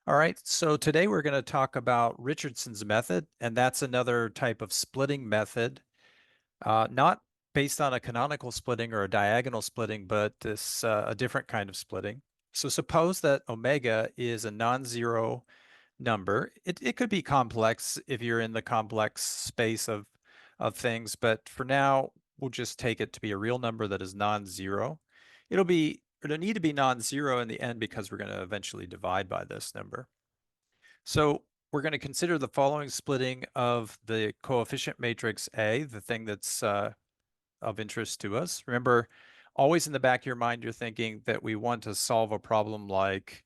All right, so today we're going to talk about Richardson's method, and that's another type of splitting method, not based on a canonical splitting or a diagonal splitting, but this a different kind of splitting. So suppose that omega is a non-zero number. It could be complex if you're in the complex space of things, but for now, we'll just take it to be a real number that is non-zero. It'll need to be non-zero in the end because we're going to eventually divide by this number. So we're going to consider the following splitting of the coefficient matrix A, the thing that's of interest to us. Remember, always in the back of your mind, you're thinking that we want to solve a problem like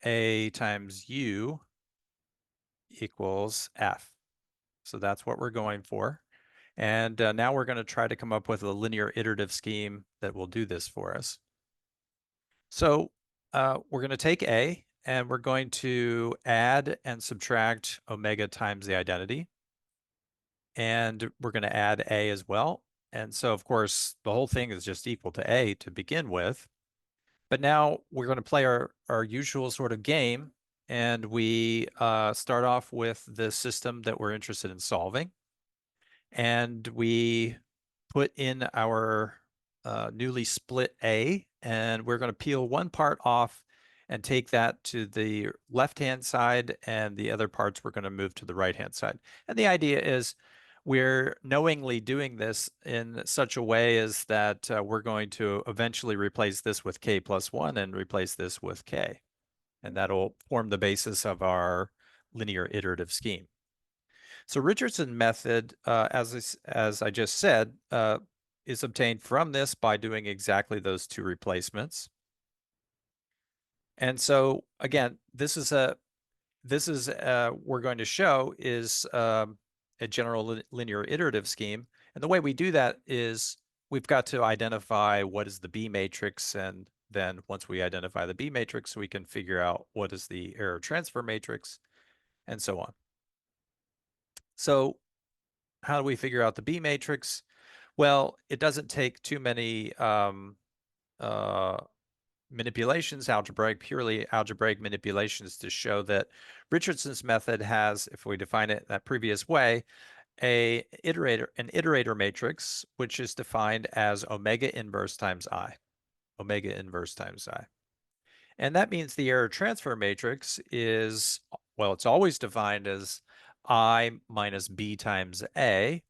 A times U equals F. So that's what we're going for. And now we're going to try to come up with a linear iterative scheme that will do this for us. So we're going to take A and we're going to add and subtract omega times the identity. And we're going to add A as well. And so, of course, the whole thing is just equal to A to begin with. But now we're going to play our usual sort of game. And we start off with the system that we're interested in solving. And we put in our newly split A, and we're going to peel one part off and take that to the left-hand side, and the other parts we're going to move to the right-hand side. And the idea is we're knowingly doing this in such a way as that we're going to eventually replace this with k plus 1 and replace this with k. And that'll form the basis of our linear iterative scheme. So Richardson method, as I just said, is obtained from this by doing exactly those two replacements. And so again, we're going to show is a general linear iterative scheme. And the way we do that is we've got to identify what is the B matrix, and then once we identify the B matrix, we can figure out what is the error transfer matrix, and so on. So how do we figure out the B matrix? Well, it doesn't take too many manipulations, purely algebraic manipulations, to show that Richardson's method has, if we define it that previous way, an iterator matrix, which is defined as omega inverse times I. Omega inverse times I. And that means the error transfer matrix is, well, it's always defined as I minus B times A.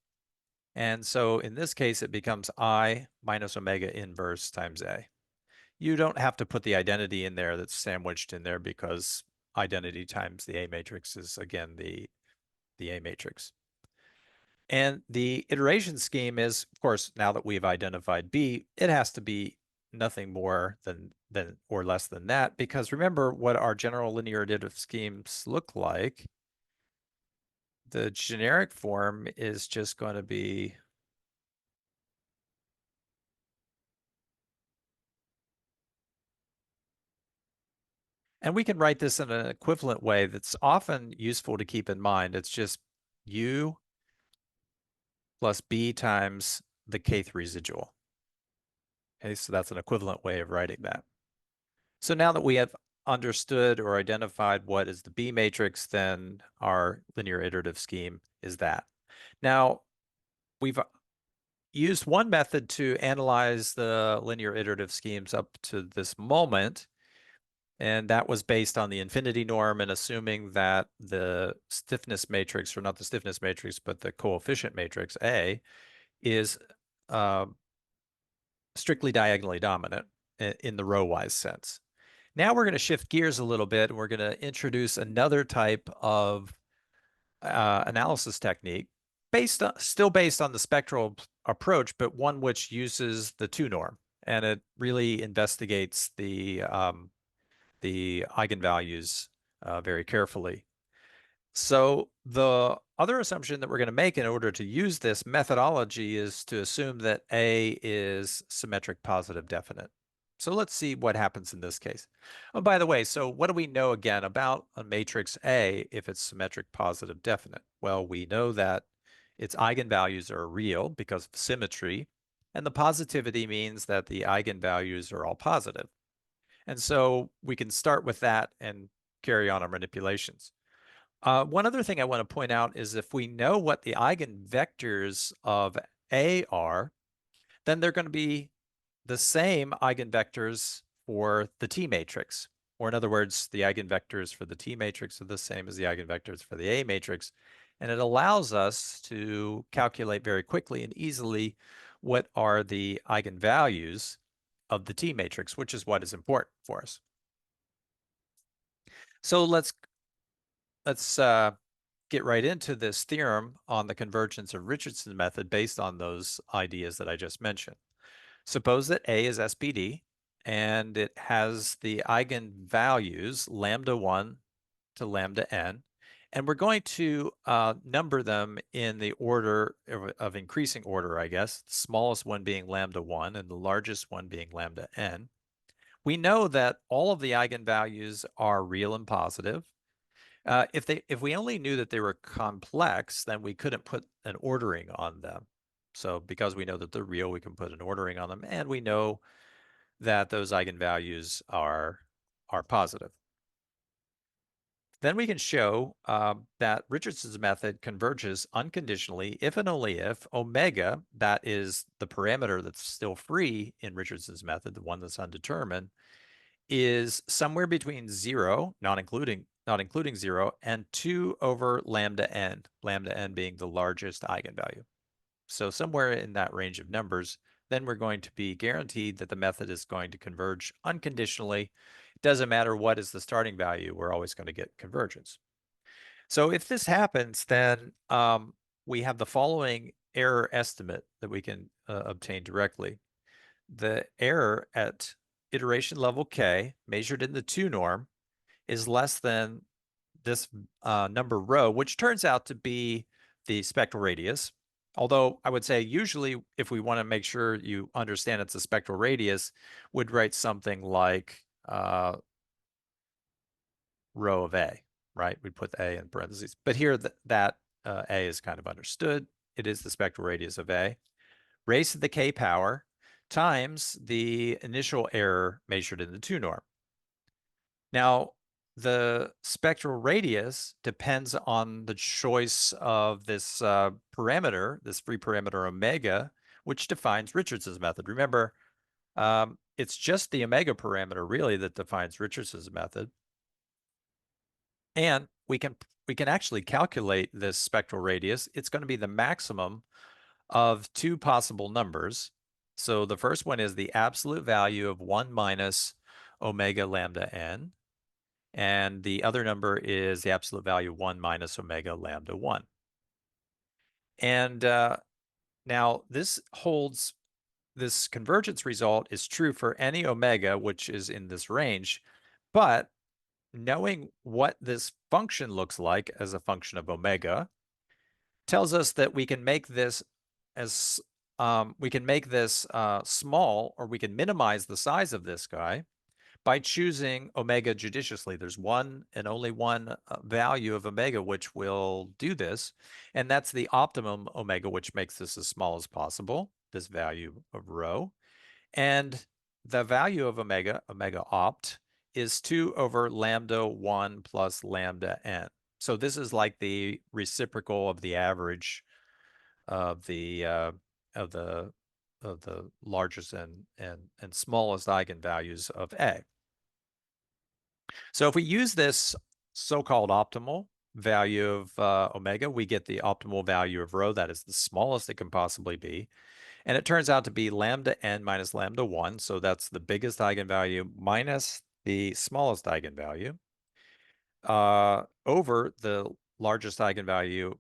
And so in this case, it becomes I minus omega inverse times A. You don't have to put the identity in there that's sandwiched in there because identity times the A matrix is, again, the A matrix. And the iteration scheme is, of course, now that we've identified B, it has to be nothing more than or less than that, because remember what our general linear iterative schemes look like. The generic form is just going to be and we can write this in an equivalent way that's often useful to keep in mind. It's just U plus B times the kth residual. Okay, so that's an equivalent way of writing that. So now that we have understood or identified what is the B matrix, then our linear iterative scheme is that. Now, we've used one method to analyze the linear iterative schemes up to this moment, and that was based on the infinity norm and assuming that the stiffness matrix, or not the stiffness matrix, but the coefficient matrix A, is strictly diagonally dominant in the row-wise sense. Now we're going to shift gears a little bit, and we're going to introduce another type of analysis technique still based on the spectral approach, but one which uses the 2 norm, and it really investigates the eigenvalues very carefully. So the other assumption that we're going to make in order to use this methodology is to assume that A is symmetric positive definite. So let's see what happens in this case. Oh, by the way, so what do we know again about a matrix A if it's symmetric positive definite? Well, we know that its eigenvalues are real because of symmetry, and the positivity means that the eigenvalues are all positive. And so we can start with that and carry on our manipulations. One other thing I want to point out is if we know what the eigenvectors of A are, then they're going to be the same eigenvectors for the T matrix. Or in other words, the eigenvectors for the T matrix are the same as the eigenvectors for the A matrix. And it allows us to calculate very quickly and easily what are the eigenvalues of the T matrix, which is what is important for us. So let's get right into this theorem on the convergence of Richardson's method based on those ideas that I just mentioned. Suppose that A is SPD and it has the eigenvalues lambda 1 to lambda n, and we're going to number them in the order of increasing order, I guess, the smallest one being lambda 1 and the largest one being lambda n. We know that all of the eigenvalues are real and positive. If we only knew that they were complex, then we couldn't put an ordering on them. So because we know that they're real, we can put an ordering on them, and we know that those eigenvalues are positive. Then we can show that Richardson's method converges unconditionally if and only if omega, that is the parameter that's still free in Richardson's method, the one that's undetermined, is somewhere between 0, not including 0, and 2 over lambda n being the largest eigenvalue. So somewhere in that range of numbers, then we're going to be guaranteed that the method is going to converge unconditionally. It doesn't matter what is the starting value, we're always going to get convergence. So if this happens, then we have the following error estimate that we can obtain directly. The error at iteration level k, measured in the 2 norm, is less than this number rho, which turns out to be the spectral radius. Although I would say usually if we want to make sure you understand it's a spectral radius, would write something like rho of A, right? We'd put A in parentheses. But here that A is kind of understood. It is the spectral radius of A. Raised to the k power times the initial error measured in the 2 norm. Now, the spectral radius depends on the choice of this parameter, this free parameter omega, which defines Richardson's method. Remember, it's just the omega parameter really that defines Richardson's method. And we can actually calculate this spectral radius. It's going to be the maximum of 2 possible numbers. So the first one is the absolute value of 1 minus omega lambda n. And the other number is the absolute value of 1 minus omega lambda 1. And now this convergence result is true for any omega, which is in this range. But knowing what this function looks like as a function of omega tells us that we can make this as small, or we can minimize the size of this guy by choosing omega judiciously. There's one and only one value of omega which will do this, and that's the optimum omega, which makes this as small as possible, this value of rho. And the value of omega opt, is 2 over lambda 1 plus lambda n. So this is like the reciprocal of the average of the largest and smallest eigenvalues of A. So if we use this so-called optimal value of omega, we get the optimal value of rho, that is the smallest it can possibly be. And it turns out to be lambda n minus lambda 1. So that's the biggest eigenvalue minus the smallest eigenvalue over the largest eigenvalue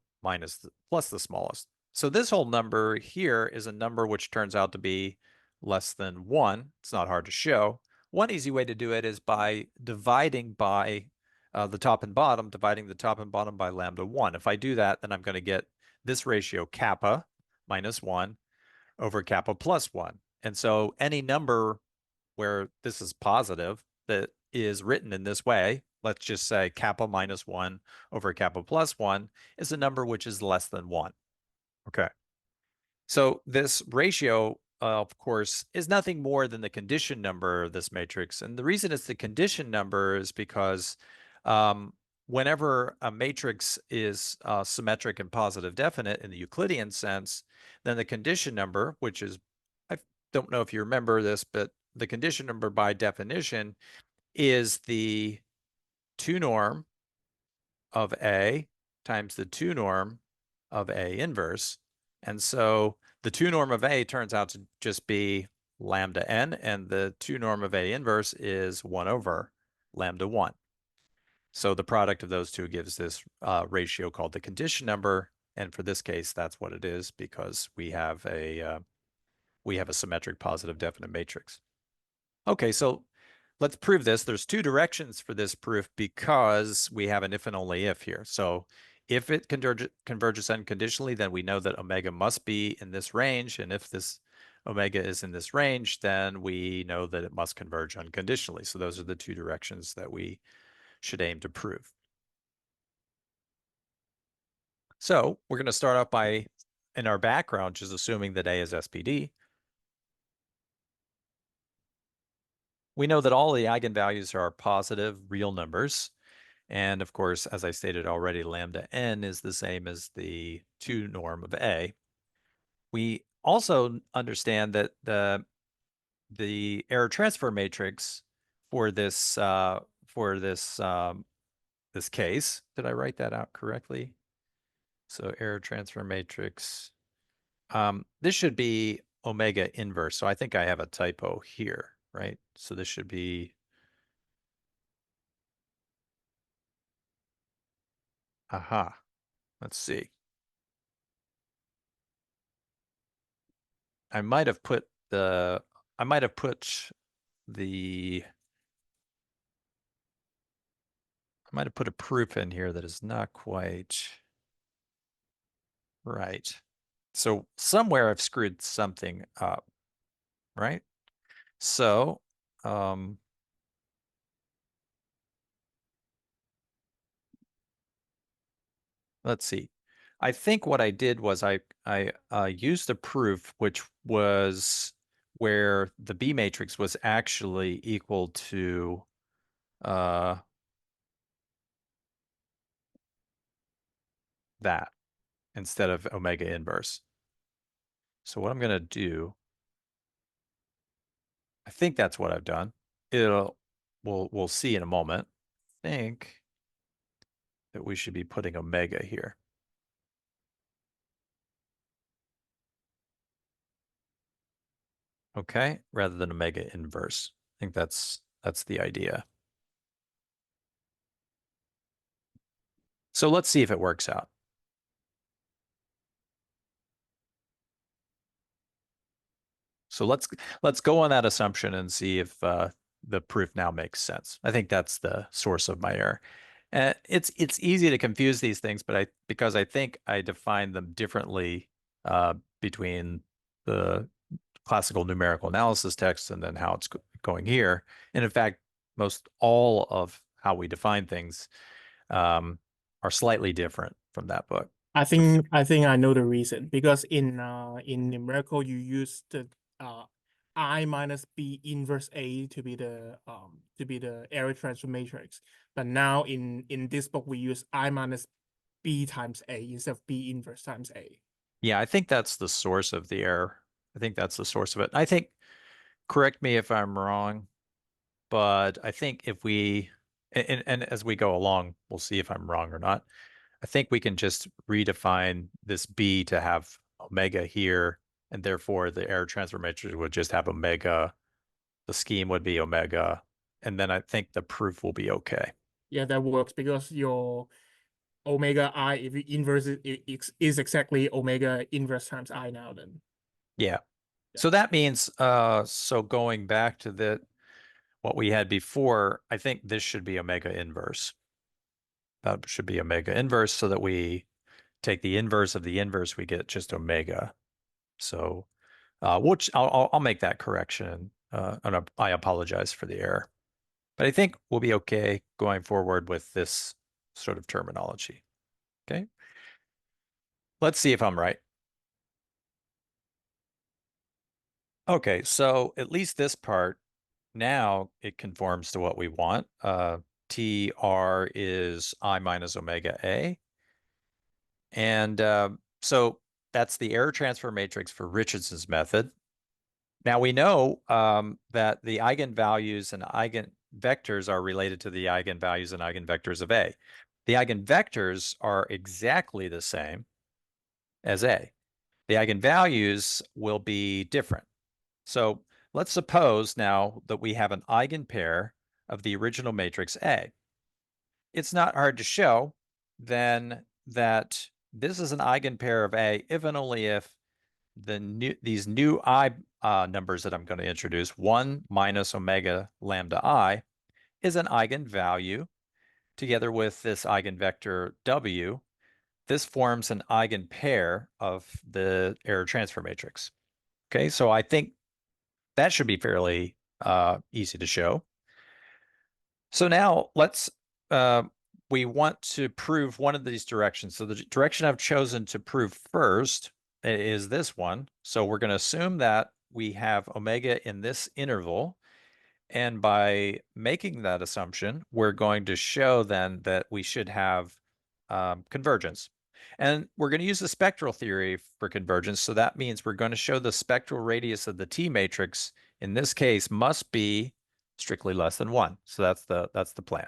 plus the smallest. So this whole number here is a number which turns out to be less than 1. It's not hard to show. One easy way to do it is by dividing by the top and bottom, dividing the top and bottom by lambda 1. If I do that, then I'm going to get this ratio kappa minus 1 over kappa plus 1. And so any number where this is positive that is written in this way, let's just say kappa minus 1 over kappa plus 1, is a number which is less than 1. Okay. So this ratio, of course, is nothing more than the condition number of this matrix. And the reason it's the condition number is because Whenever a matrix is symmetric and positive definite in the Euclidean sense, then the condition number, which is, I don't know if you remember this, but the condition number by definition is the 2 norm of A times the 2 norm of A inverse. And so the 2 norm of A turns out to just be lambda n, and the 2 norm of A inverse is 1 over lambda 1. So the product of those two gives this ratio called the condition number. And for this case, that's what it is because we have a symmetric positive definite matrix. Okay, so let's prove this. There's two directions for this proof because we have an if and only if here. So if it converges unconditionally, then we know that omega must be in this range. And if this omega is in this range, then we know that it must converge unconditionally. So those are the two directions that we should aim to prove. So we're going to start off by, in our background, just assuming that A is SPD. We know that all the eigenvalues are positive real numbers. And of course, as I stated already, lambda n is the same as the 2 norm of A. We also understand that the error transfer matrix for this this case, did I write that out correctly? So error transfer matrix, this should be omega inverse. So I think I have a typo here, right? So this should be, aha, let's see. I might have put the, I might have put the, I might have put a proof in here that is not quite right. So somewhere I've screwed something up, right? So, let's see. I think what I did was I used a proof which was where the B matrix was actually equal to that instead of omega inverse. So what I'm going to do, I think that's what I've done. We'll see in a moment. I think that we should be putting omega here. Okay, rather than omega inverse. I think that's the idea. So let's see if it works out. So let's go on that assumption and see if the proof now makes sense. I think that's the source of my error. It's easy to confuse these things, but because I think I define them differently between the classical numerical analysis text and then how it's going here. And in fact, most all of how we define things are slightly different from that book. I think I know the reason, because in numerical you use the I minus B inverse A to be the error transfer matrix, but now in this book we use I minus B times A instead of B inverse times A. Yeah, I think that's the source of the error. I think that's the source of it. I think, correct me if I'm wrong, but I think if we, and as we go along, we'll see if I'm wrong or not. I think we can just redefine this B to have omega here, and therefore the error transfer matrix would just have omega. The scheme would be omega, and then I think the proof will be okay. Yeah, that works because your omega I, if you inverse it, is exactly omega inverse times I now then. Yeah. So that means, so going back to what we had before, I think this should be omega inverse. That should be omega inverse so that we take the inverse of the inverse, we get just omega. So, which I'll make that correction, and I apologize for the error. But I think we'll be okay going forward with this sort of terminology. Okay. Let's see if I'm right. Okay, so at least this part, now it conforms to what we want. TR is I minus omega A. And so that's the error transfer matrix for Richardson's method. Now we know that the eigenvalues and eigenvectors are related to the eigenvalues and eigenvectors of A. The eigenvectors are exactly the same as A. The eigenvalues will be different. So let's suppose now that we have an eigenpair of the original matrix A. It's not hard to show then that this is an eigenpair of A if and only if these new I numbers that I'm going to introduce, 1 minus omega lambda I, is an eigenvalue together with this eigenvector W. This forms an eigenpair of the error transfer matrix. Okay, so I think that should be fairly easy to show. So now we want to prove one of these directions. So the direction I've chosen to prove first is this one. So we're going to assume that we have omega in this interval. And by making that assumption, we're going to show then that we should have convergence. And we're going to use the spectral theory for convergence. So that means we're going to show the spectral radius of the T matrix in this case must be strictly less than 1. So that's the plan.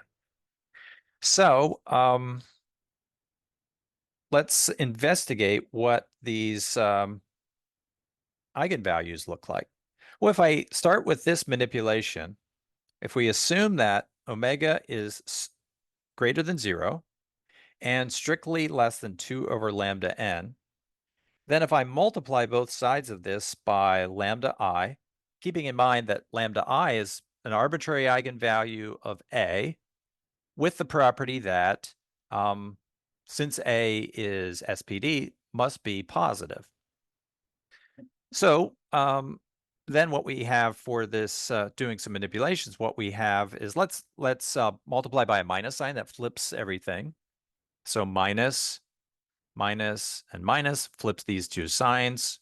So let's investigate what these eigenvalues look like. Well, if I start with this manipulation, if we assume that omega is greater than 0 and strictly less than 2 over lambda n, then if I multiply both sides of this by lambda I, keeping in mind that lambda I is an arbitrary eigenvalue of A with the property that since A is SPD, must be positive. So then what we have for this doing some manipulations, what we have is let's multiply by a minus sign that flips everything. So minus, minus, and minus flips these two signs,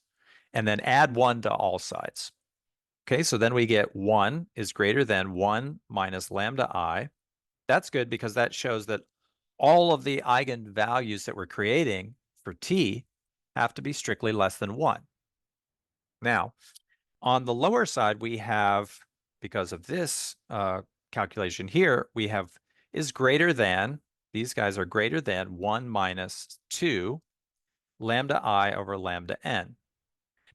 and then add 1 to all sides. Okay, so then we get 1 is greater than 1 minus lambda I. That's good because that shows that all of the eigenvalues that we're creating for T have to be strictly less than 1. Now, on the lower side, we have, because of this calculation here, we have is greater than, these guys are greater than 1 minus 2 lambda I over lambda n.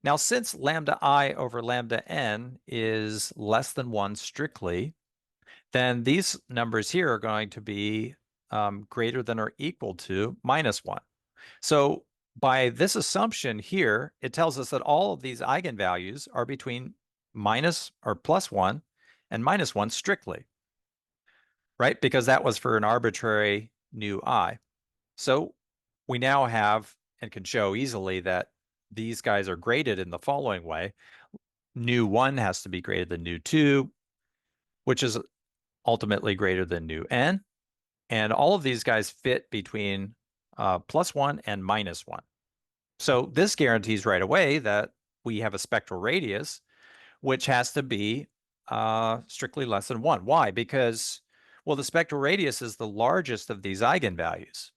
Now, since lambda I over lambda n is less than 1 strictly, then these numbers here are going to be greater than or equal to minus 1. So by this assumption here, it tells us that all of these eigenvalues are between minus or plus 1 and minus 1 strictly, right? Because that was for an arbitrary new I. So we now have and can show easily that these guys are graded in the following way. New 1 has to be greater than new 2, which is ultimately greater than new n. And all of these guys fit between plus 1 and minus 1. So this guarantees right away that we have a spectral radius, which has to be strictly less than 1. Why? Because, well, the spectral radius is the largest of these eigenvalues,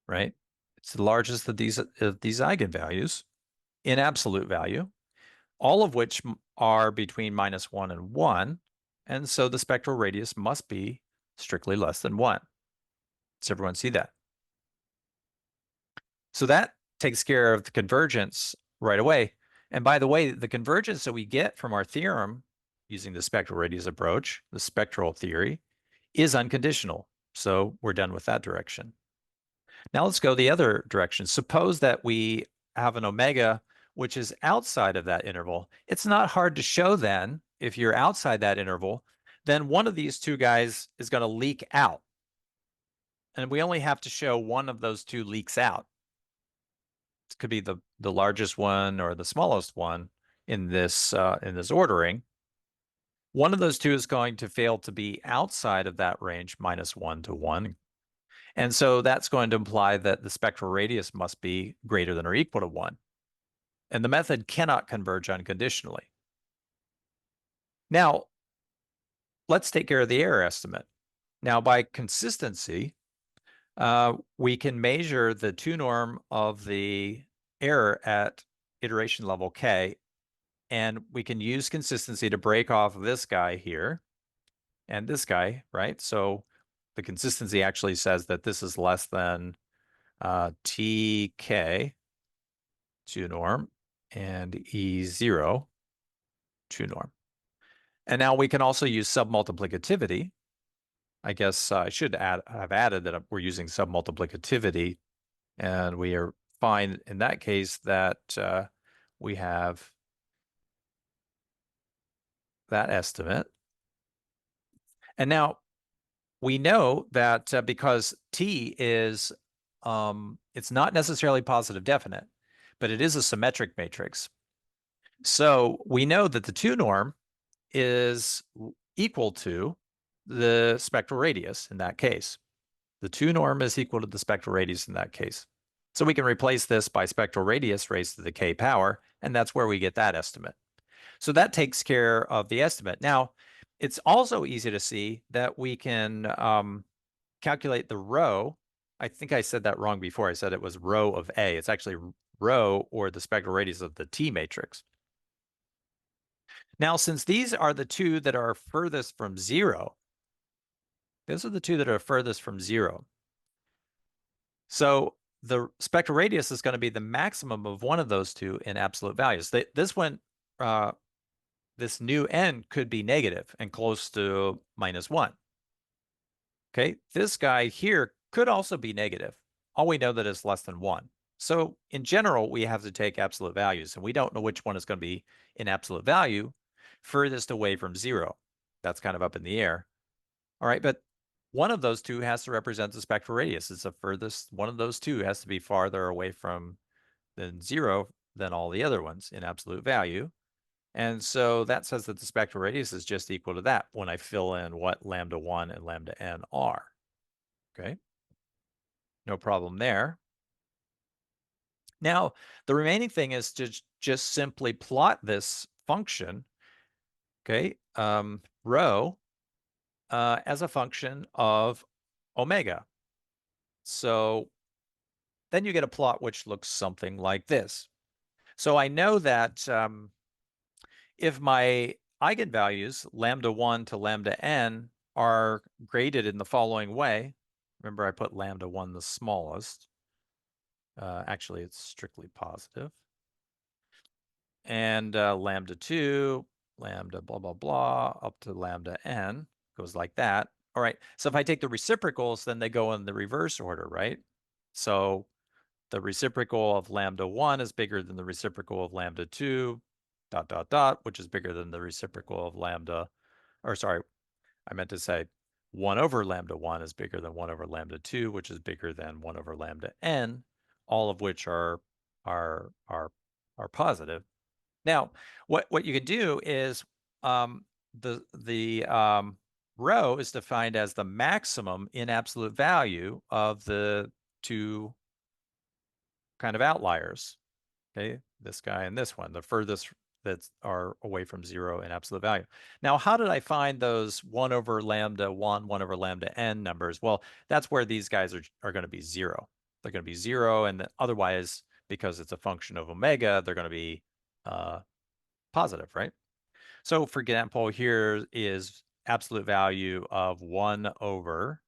right? It's the largest of these eigenvalues in absolute value, all of which are between minus 1 and 1. And so the spectral radius must be strictly less than 1. Does everyone see that? So that takes care of the convergence right away. And by the way, the convergence that we get from our theorem using the spectral radius approach, the spectral theory, is unconditional. So we're done with that direction. Now let's go the other direction. Suppose that we have an omega which is outside of that interval. It's not hard to show then, if you're outside that interval, then one of these two guys is going to leak out. And we only have to show one of those two leaks out. It could be the largest one or the smallest one in this ordering. One of those two is going to fail to be outside of that range, minus 1 to 1. And so that's going to imply that the spectral radius must be greater than or equal to 1. And the method cannot converge unconditionally. Now, let's take care of the error estimate. Now, by consistency, we can measure the 2 norm of the error at iteration level k, and we can use consistency to break off this guy here and this guy, right? So the consistency actually says that this is less than tk 2 norm and E0 2 norm. And now we can also use submultiplicativity. I guess I should have added that we're using submultiplicativity, and we are fine in that case that we have that estimate. And now we know that because T is, it's not necessarily positive definite, but it is a symmetric matrix. So we know that the 2 norm is equal to the spectral radius in that case. The 2 norm is equal to the spectral radius in that case. So we can replace this by spectral radius raised to the k power, and that's where we get that estimate. So that takes care of the estimate. Now, it's also easy to see that we can calculate the rho. I think I said that wrong before. I said it was rho of A. It's actually rho, or the spectral radius of the T matrix. Now, since these are the two that are furthest from zero, those are the two that are furthest from zero. So the spectral radius is going to be the maximum of one of those two in absolute values. This one, this new n could be negative and close to -1. Okay, this guy here could also be negative. All we know that it's less than 1. So in general, we have to take absolute values, and we don't know which one is going to be in absolute value furthest away from 0. That's kind of up in the air. All right, but one of those two has to represent the spectral radius. It's the furthest. One of those two has to be farther away from than 0 than all the other ones in absolute value. And so that says that the spectral radius is just equal to that when I fill in what lambda 1 and lambda n are. Okay, no problem there. Now, the remaining thing is to just simply plot this function, okay, rho, as a function of omega. So then you get a plot which looks something like this. So I know that if my eigenvalues, lambda 1 to lambda n, are graded in the following way, remember I put lambda 1 the smallest. Actually, it's strictly positive. And lambda 2, lambda blah, blah, blah, up to lambda n, goes like that. All right, so if I take the reciprocals, then they go in the reverse order, right? So the reciprocal of lambda 1 is bigger than the reciprocal of lambda 2, ... which is bigger than the reciprocal of lambda, or sorry, I meant to say 1 over lambda 1 is bigger than 1 over lambda 2, which is bigger than 1 over lambda n, all of which are positive. Now, what you can do is the rho is defined as the maximum in absolute value of the two kind of outliers. Okay, this guy and this one, the furthest that are away from 0 in absolute value. Now, how did I find those 1 over lambda 1, 1 over lambda n numbers? Well, that's where these guys are going to be 0. They're going to be 0, and otherwise, because it's a function of omega, they're going to be positive, right? So for example, here is absolute value of 1 over,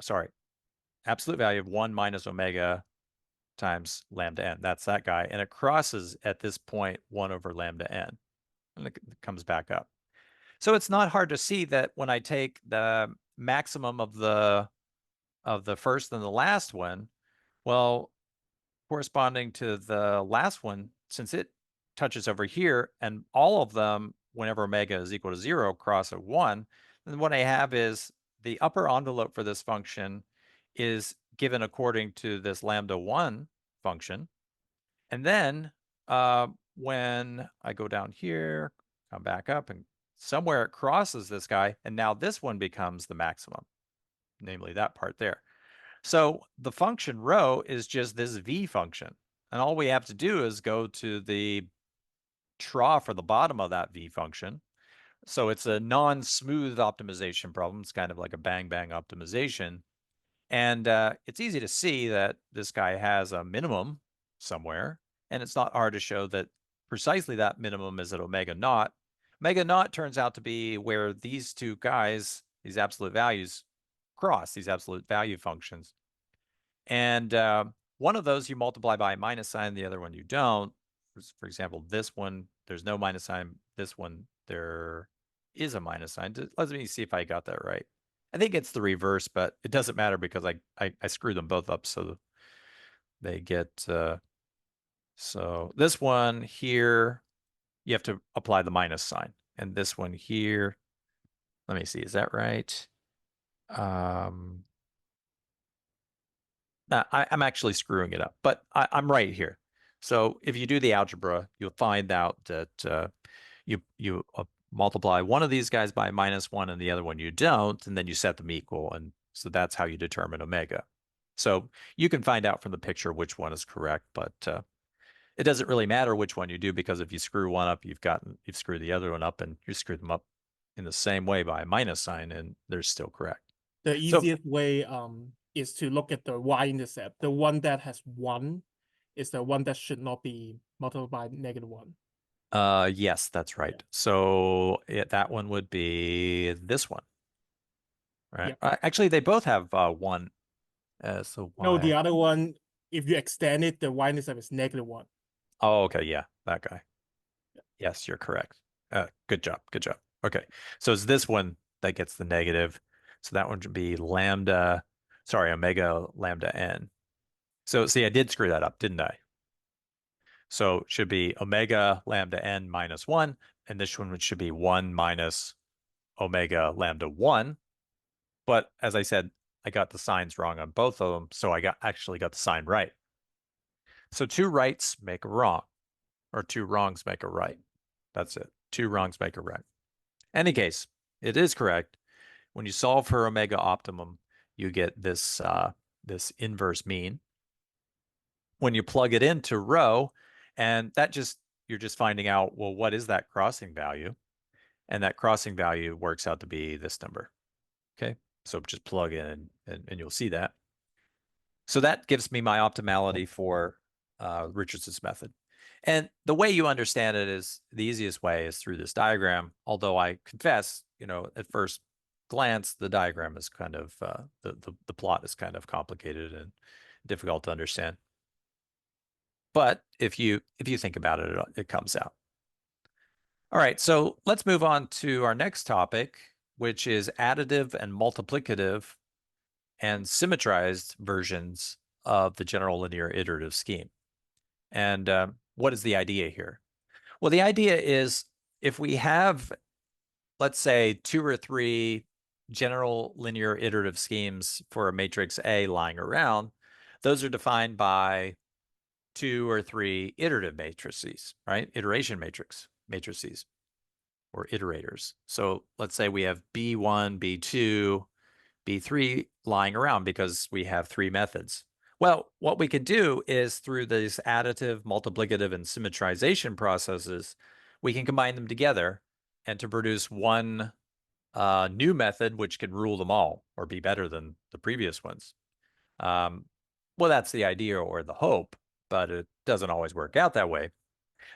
sorry, absolute value of 1 minus omega times lambda n. That's that guy. And it crosses at this point 1 over lambda n. And it comes back up. So it's not hard to see that when I take the maximum of the first and the last one, well, corresponding to the last one, since it touches over here, and all of them, whenever omega is equal to 0, cross at 1, then what I have is the upper envelope for this function is given according to this lambda 1 function. And then when I go down here, come back up, and somewhere it crosses this guy, and now this one becomes the maximum, namely that part there. So the function rho is just this v function. And all we have to do is go to the trough or the bottom of that v function, So it's a non-smooth optimization problem. It's kind of like a bang-bang optimization. And it's easy to see that this guy has a minimum somewhere. And it's not hard to show that precisely that minimum is at omega naught. Omega naught turns out to be where these two guys, these absolute values, cross, these absolute value functions. And one of those you multiply by a minus sign, the other one you don't. For example, this one, there's no minus sign. This one, there is a minus sign. Let me see if I got that right. I think it's the reverse, but it doesn't matter because I screwed them both up so they get so this one here, you have to apply the minus sign. And this one here, let me see, is that right? Um, I'm actually screwing it up, but I'm right here. So if you do the algebra, you'll find out that you multiply one of these guys by -1 and the other one you don't, and then you set them equal. And so that's how you determine omega. So you can find out from the picture which one is correct, but it doesn't really matter which one you do because if you screw one up, you've screwed the other one up, and you screwed them up in the same way by a minus sign, and they're still correct. The So easiest way is to look at the y-intercept. The one that has 1 is the one that should not be multiplied by -1. yes, that's Yeah. right. So that one would be this one, right? Yeah. Actually, they both have one. So No, the y. other one, if you extend it, the y-intercept is -1. Oh, okay, yeah, that guy. Yes, you're correct. Good job. Good job. Okay, so it's this one that gets the negative. So that one should be lambda, sorry, omega lambda n. So see, I did screw that up, didn't I? So it should be omega lambda n -1, and this one should be 1 minus omega lambda 1. But as I said, I got the signs wrong on both of them, so I actually got the sign right. So two rights make a wrong, or two wrongs make a right. That's it. Two wrongs make a right. Any case, it is correct. When you solve for omega optimum, you get this inverse mean. When you plug it into rho, and you're just finding out, well, what is that crossing value? And that crossing value works out to be this number. Okay, so just plug in and you'll see that. So that gives me my optimality for Richardson's method. And the way you understand it is the easiest way is through this diagram. Although I confess, at first glance, the diagram is kind of the plot is kind of complicated and difficult to understand. But if you think about it, it comes out. All right, so let's move on to our next topic, which is additive and multiplicative and symmetrized versions of the general linear iterative scheme. And what is the idea here? Well, the idea is if we have, let's say, 2 or 3 general linear iterative schemes for a matrix A lying around, those are defined by 2 or 3 iterative matrices, right? Iteration matrices or iterators. So let's say we have B1, B2, B3 lying around because we have 3 methods. Well, what we could do is through these additive, multiplicative, and symmetrization processes, we can combine them together and to produce one new method which can rule them all or be better than the previous ones. Well, that's the idea or the hope, but it doesn't always work out that way.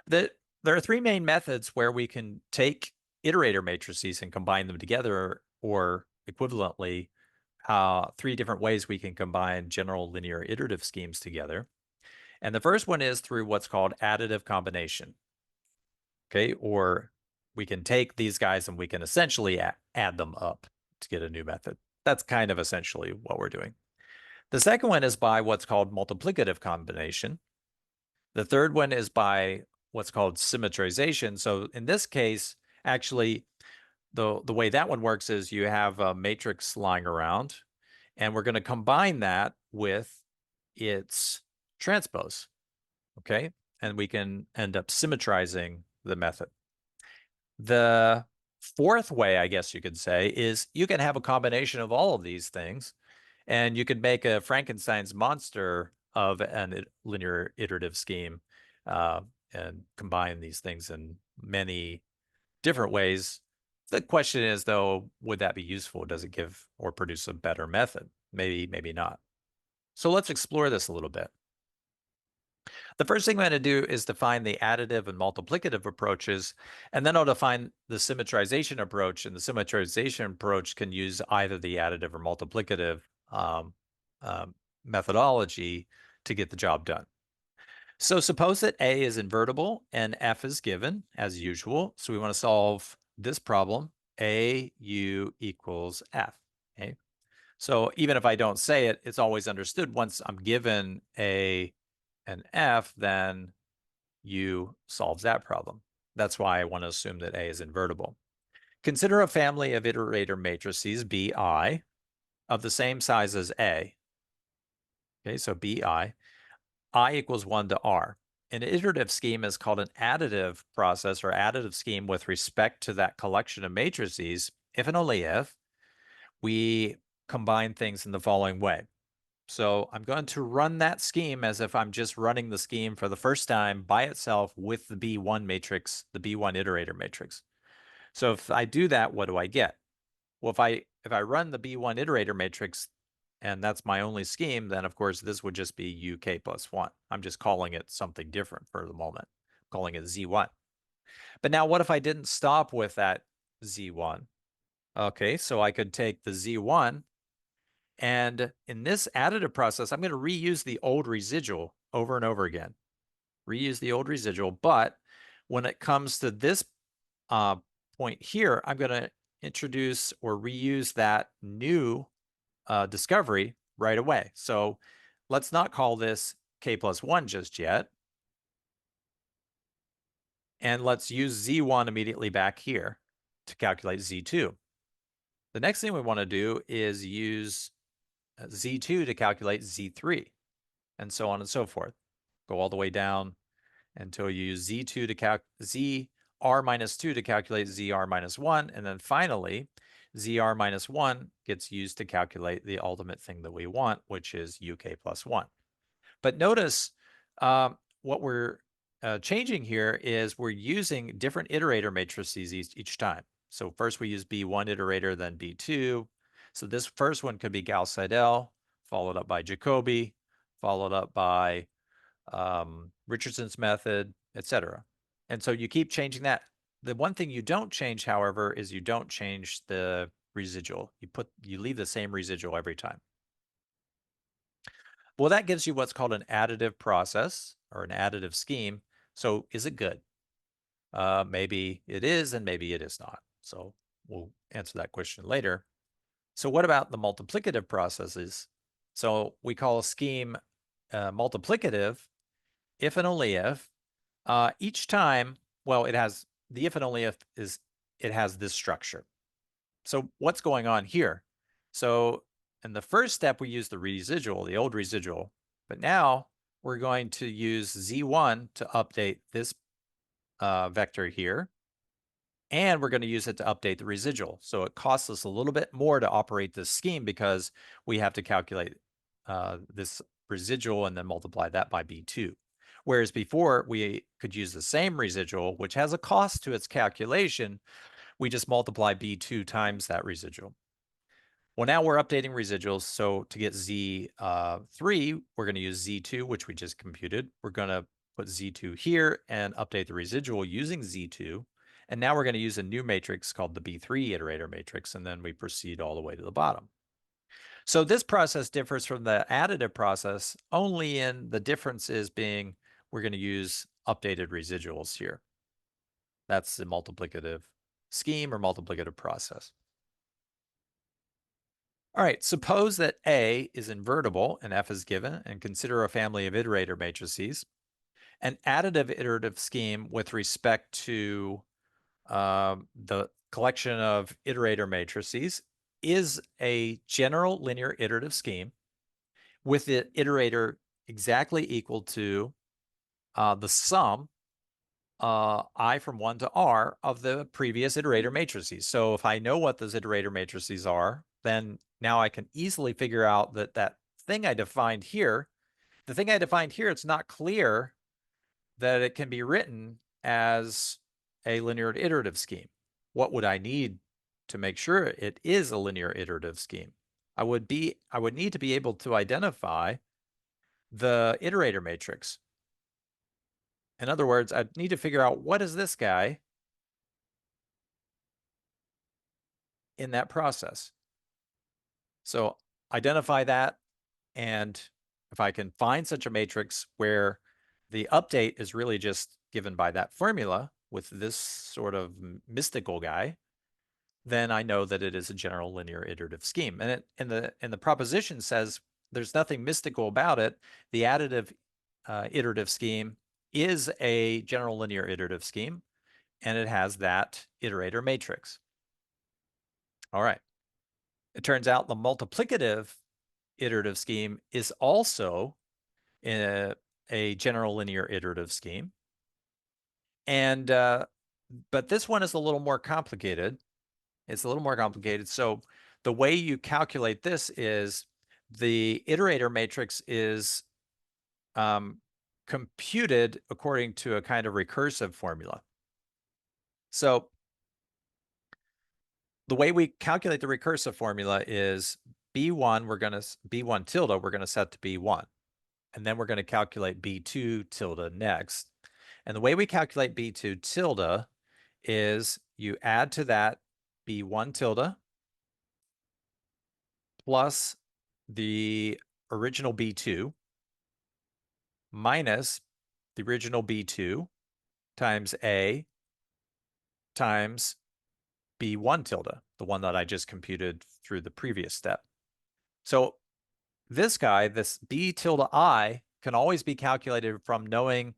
There are 3 main methods where we can take iterator matrices and combine them together, or equivalently, 3 different ways we can combine general linear iterative schemes together. And the first one is through what's called additive combination. Okay, or we can take these guys and we can essentially add them up to get a new method. That's kind of essentially what we're doing. The second one is by what's called multiplicative combination. The third one is by what's called symmetrization. So in this case, actually, the way that one works is you have a matrix lying around, and we're going to combine that with its transpose, okay? And we can end up symmetrizing the method. The fourth way, I guess you could say, is you can have a combination of all of these things, and you could make a Frankenstein's monster of a linear iterative scheme and combine these things in many different ways The question is, though, would that be useful? Does it give or produce a better method? Maybe, maybe not. So let's explore this a little bit. The first thing I'm going to do is define the additive and multiplicative approaches, and then I'll define the symmetrization approach. And the symmetrization approach can use either the additive or multiplicative methodology to get the job done. So suppose that A is invertible and F is given as usual. So we want to solve this problem, A, U equals F. Okay. So even if I don't say it, it's always understood once I'm given A and F, then U solves that problem. That's why I want to assume that A is invertible. Consider a family of iterator matrices, BI, of the same size as A. Okay, so BI. I equals 1 to R. An iterative scheme is called an additive process or additive scheme with respect to that collection of matrices if and only if we combine things in the following way. So I'm going to run that scheme as if I'm just running the scheme for the first time by itself with the B1 matrix, the B1 iterator matrix. So if I do that, what do I get? Well, if I run the B1 iterator matrix and that's my only scheme, then of course this would just be UK plus 1. I'm just calling it something different for the moment, I'm calling it Z1. But now what if I didn't stop with that Z1? Okay, so I could take the Z1, and in this additive process, I'm going to reuse the old residual over and over again. Reuse the old residual, but when it comes to this point here, I'm going to introduce or reuse that new discovery right away. So let's not call this K plus 1 just yet. And let's use Z1 immediately back here to calculate Z2. The next thing we want to do is use Z2 to calculate Z3, and so on and so forth. Go all the way down until you use Z2 to ZR minus 2 to calculate ZR minus 1, and then finally, ZR minus 1 gets used to calculate the ultimate thing that we want, which is UK plus 1. But notice what we're changing here is we're using different iterator matrices each time. So first we use B1 iterator, then B2. So this first one could be Gauss-Seidel, followed up by Jacobi, followed up by Richardson's method, etc. And so you keep changing that. The one thing you don't change, however, is you don't change the residual. You leave the same residual every time. Well, that gives you what's called an additive process or an additive scheme. So is it good? Maybe it is, and maybe it is not. So we'll answer that question later. So what about the multiplicative processes? So we call a scheme multiplicative if and only if. Each time, well, it has the if and only if is it has this structure. So what's going on here? So in the first step, we use the residual, the old residual, but now we're going to use Z1 to update this vector here, and we're going to use it to update the residual. So it costs us a little bit more to operate this scheme because we have to calculate this residual and then multiply that by B2. Whereas before, we could use the same residual, which has a cost to its calculation. We just multiply B2 times that residual. Well, now we're updating residuals. So to get Z3, we're going to use Z2, which we just computed. We're going to put Z2 here and update the residual using Z2. And now we're going to use a new matrix called the B3 iterator matrix, and then we proceed all the way to the bottom. So this process differs from the additive process only in the differences being we're going to use updated residuals here. That's the multiplicative scheme or multiplicative process. All right, suppose that A is invertible and F is given, and consider a family of iterator matrices. An additive iterative scheme with respect to the collection of iterator matrices is a general linear iterative scheme with the iterator exactly equal to the sum I from 1 to R of the previous iterator matrices. So if I know what those iterator matrices are, then now I can easily figure out that that thing I defined here, it's not clear that it can be written as a linear iterative scheme. What would I need to make sure it is a linear iterative scheme, I would need to be able to identify the iterator matrix. In other words, I'd need to figure out what is this guy in that process. So identify that, and if I can find such a matrix where the update is really just given by that formula with this sort of mystical guy, then I know that it is a general linear iterative scheme. And the proposition says there's nothing mystical about it. The additive iterative scheme is a general linear iterative scheme, and it has that iterator matrix. All right. It turns out the multiplicative iterative scheme is also a general linear iterative scheme. And but this one is a little more complicated. It's a little more complicated. So the way you calculate this is the iterator matrix is computed according to a kind of recursive formula. So the way we calculate the recursive formula is B1, B1 tilde, we're going to set to B1. And then we're going to calculate B2 tilde next. And the way we calculate B2 tilde is you add to that B1 tilde plus the original B2 minus the original B2 times A times B1 tilde, the one that I just computed through the previous step. So this guy, this B tilde I, can always be calculated from knowing.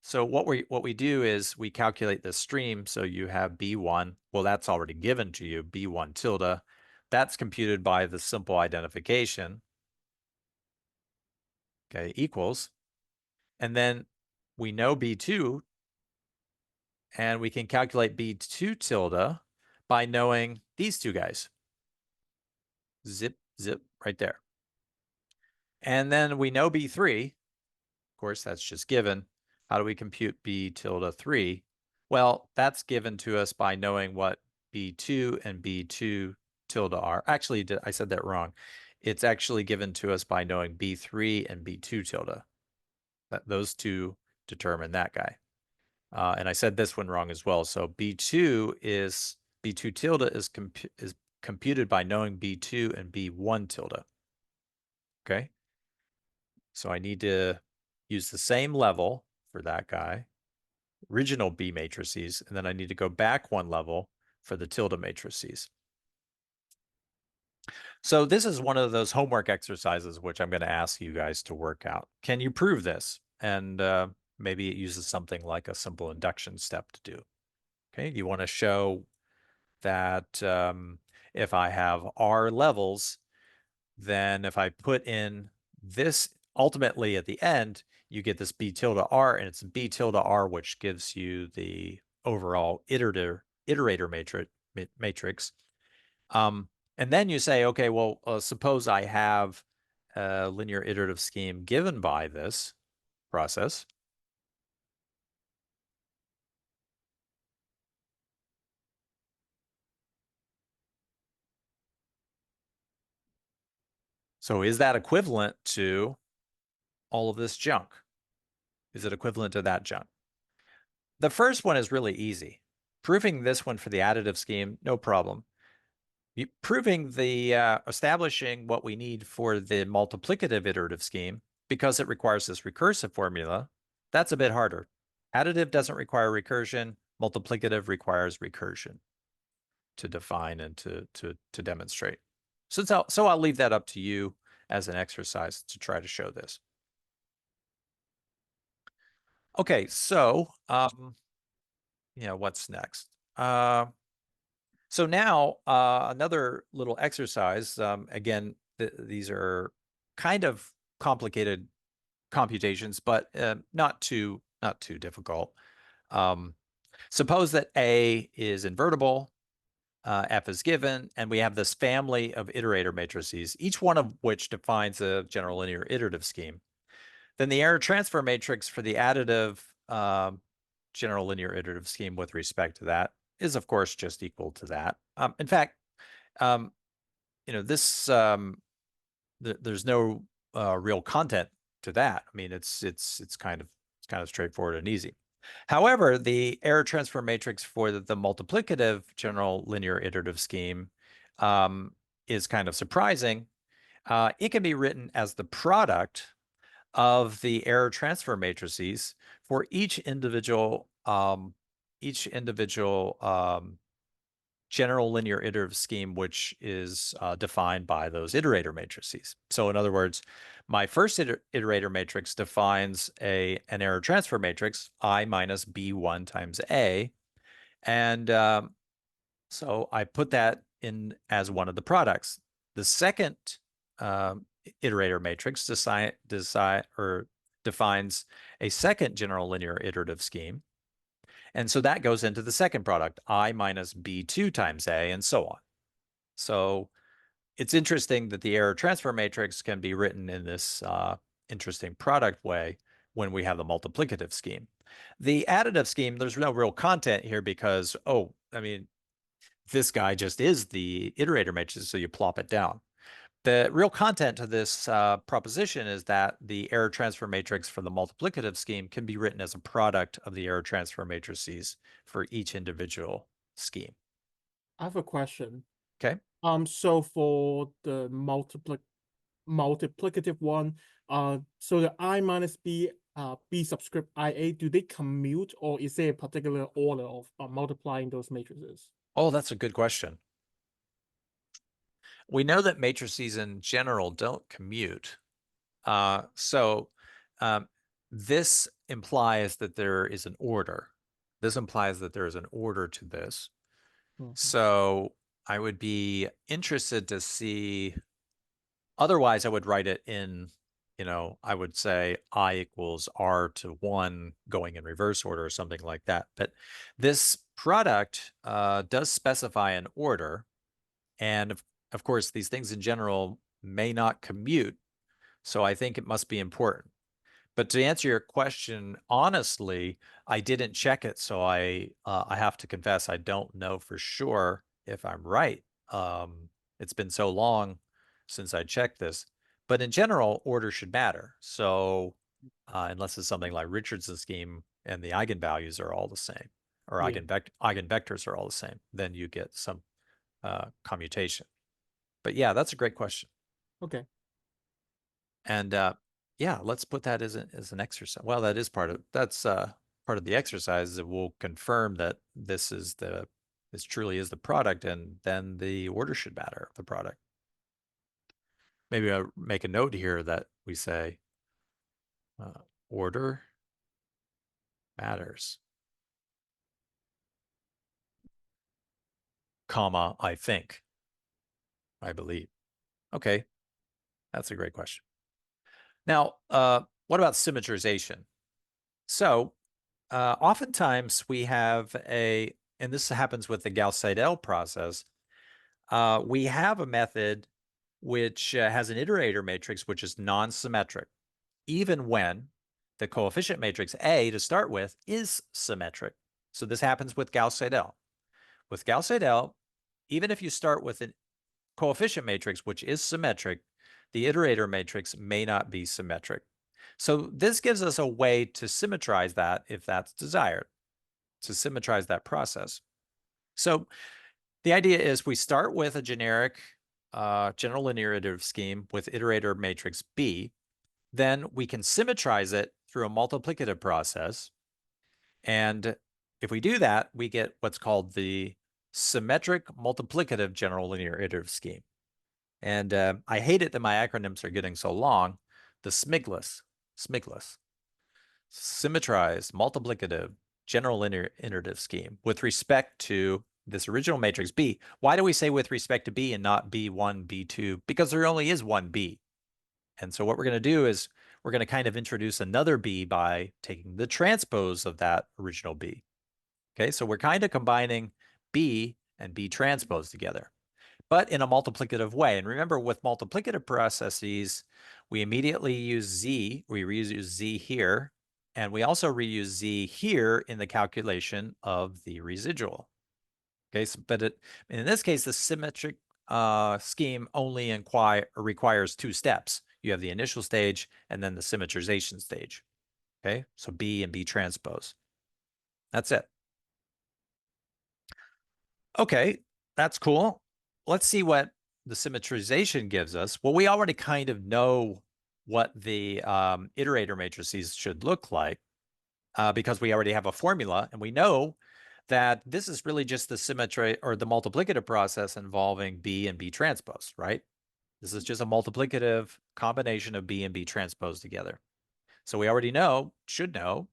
So what we do is we calculate the stream. So you have B1. Well, that's already given to you, B1 tilde. That's computed by the simple identification. Okay, equals. And then we know B2, and we can calculate B2 tilde by knowing these two guys. Zip, zip, right there. And then we know B3. Of course, that's just given. How do we compute B tilde 3? Well, that's given to us by knowing what B2 and B2 tilde are. Actually, I said that wrong. It's actually given to us by knowing B3 and B2 tilde. Those two determine that guy. And I said this one wrong as well. So B2 tilde is computed by knowing B2 and B1 tilde. Okay. So I need to use the same level for that guy, original B matrices, and then I need to go back one level for the tilde matrices. So this is one of those homework exercises which I'm going to ask you guys to work out. Can you prove this? And maybe it uses something like a simple induction step to do. Okay, you want to show that if I have R levels, then if I put in this ultimately at the end, you get this B tilde R, and it's B tilde R, which gives you the overall iterator matrix. And then you say, okay, well, suppose I have a linear iterative scheme given by this process. So is that equivalent to all of this junk? Is it equivalent to that junk? The first one is really easy. Proving this one for the additive scheme, no problem. Proving the establishing what we need for the multiplicative iterative scheme, because it requires this recursive formula, that's a bit harder. Additive doesn't require recursion. Multiplicative requires recursion to define and to demonstrate. So I'll leave that up to you as an exercise to try to show this. Okay, so what's next? So now another little exercise. Again, these are kind of complicated computations, but not too difficult. Suppose that A is invertible, F is given, and we have this family of iterator matrices, each one of which defines a general linear iterative scheme. Then the error transfer matrix for the additive general linear iterative scheme with respect to that is of course just equal to that. In fact, this there's no real content to that. I mean, it's kind of straightforward and easy. However, the error transfer matrix for the multiplicative general linear iterative scheme is kind of surprising. It can be written as the product of the error transfer matrices for each individual general linear iterative scheme, which is defined by those iterator matrices. So in other words, my first iterator matrix defines an error transfer matrix, I minus B1 times A. And so I put that in as one of the products. The second iterator matrix defines a second general linear iterative scheme. And so that goes into the second product, I minus B2 times A, and so on. So it's interesting that the error transfer matrix can be written in this interesting product way when we have the multiplicative scheme. The additive scheme, there's no real content here because, I mean, this guy just is the iterator matrix, so you plop it down. The real content to this proposition is that the error transfer matrix for the multiplicative scheme can be written as a product of the error transfer matrices for each individual scheme. I have a question. Okay. So for the multiplicative one, so the I minus B, B subscript IA, do they commute, or is there a particular order of multiplying those matrices? Oh, that's a good question. We know that matrices in general don't commute. So this implies that there is an order. This implies that there is an order to this. So I would be interested to see, otherwise I would write it in, I would say I equals R to 1 going in reverse order or something like that. But this product does specify an order. And of course, these things in general may not commute. So I think it must be important. But to answer your question, honestly, I didn't check it. So I have to confess, I don't know for sure if I'm right. It's been so long since I checked this. But in general, order should matter. So unless it's something like Richardson's scheme and the eigenvalues are all the same, or eigenvectors are all the same, then you get some commutation. But yeah, that's a great question. Okay. And yeah, let's put that as an exercise. Well, that is part of the exercise. That will confirm that this truly is the product, and then the order should matter of the product. Maybe I'll make a note here that we say order matters, comma, I think, I believe. Okay, that's a great question. Now, what about symmetrization? So oftentimes we have and this happens with the Gauss-Seidel process, we have a method which has an iterator matrix which is non-symmetric, even when the coefficient matrix A to start with is symmetric. So this happens with Gauss-Seidel. With Gauss-Seidel, even if you start with a coefficient matrix which is symmetric, the iterator matrix may not be symmetric. So this gives us a way to symmetrize that if that's desired, to symmetrize that process. So the idea is we start with a generic general linear iterative scheme with iterator matrix B. Then we can symmetrize it through a multiplicative process. And if we do that, we get what's called the symmetric multiplicative general linear iterative scheme. And I hate it that my acronyms are getting so long. The SMIGLIS, symmetrized multiplicative general linear iterative scheme with respect to this original matrix B. Why do we say with respect to B and not B1, B2? Because there only is one B. And so what we're going to do is we're going to kind of introduce another B by taking the transpose of that original B. Okay, so we're kind of combining B and B transpose together, but in a multiplicative way. And remember, with multiplicative processes, we immediately use Z. We reuse Z here. And we also reuse Z here in the calculation of the residual. Okay, so, but in this case, the symmetric scheme only requires two steps. You have the initial stage and then the symmetrization stage. Okay, so B and B transpose. That's it. Okay, that's cool. Let's see what the symmetrization gives us. Well, we already kind of know what the iterator matrices should look like because we already have a formula, and we know that this is really just the symmetry or the multiplicative process involving B and B transpose, right? This is just a multiplicative combination of B and B transpose together. So we already should know,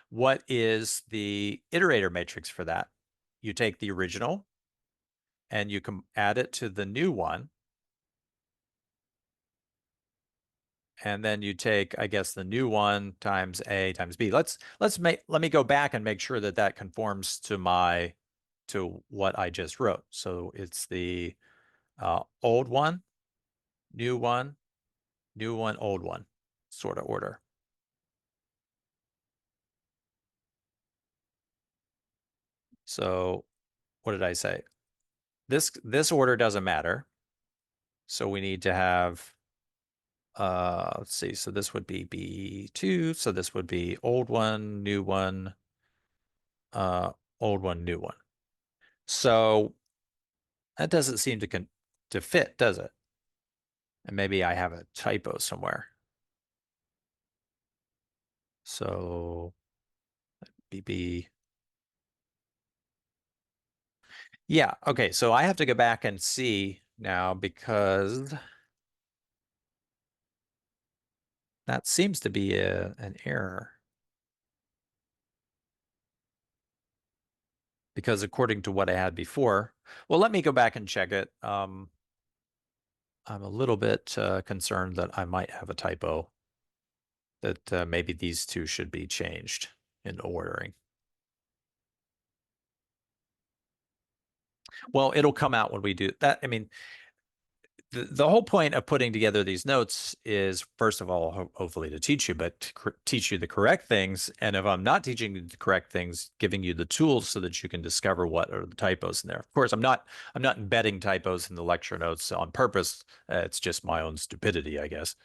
what is the iterator matrix for that. You take the original and you can add it to the new one. And then you take, I guess, the new one times A times B. Let me go back and make sure that that conforms to what I just wrote. So it's the old one, new one, new one, old one sort of order. So what did I say? This order doesn't matter. So we need to have, let's see, so this would be B2. So this would be old one, new one, old one, new one. So that doesn't seem to fit, does it? And maybe I have a typo somewhere. So BB. Yeah, okay, so I have to go back and see now because that seems to be an error. Because according to what I had before, well, let me go back and check it. I'm a little bit concerned that I might have a typo, that maybe these two should be changed in ordering. Well, it'll come out when we do that. I mean, the whole point of putting together these notes is, first of all, hopefully to teach you, but to teach you the correct things. And if I'm not teaching you the correct things, giving you the tools so that you can discover what are the typos in there. Of course, I'm not embedding typos in the lecture notes on purpose. It's just my own stupidity, I guess.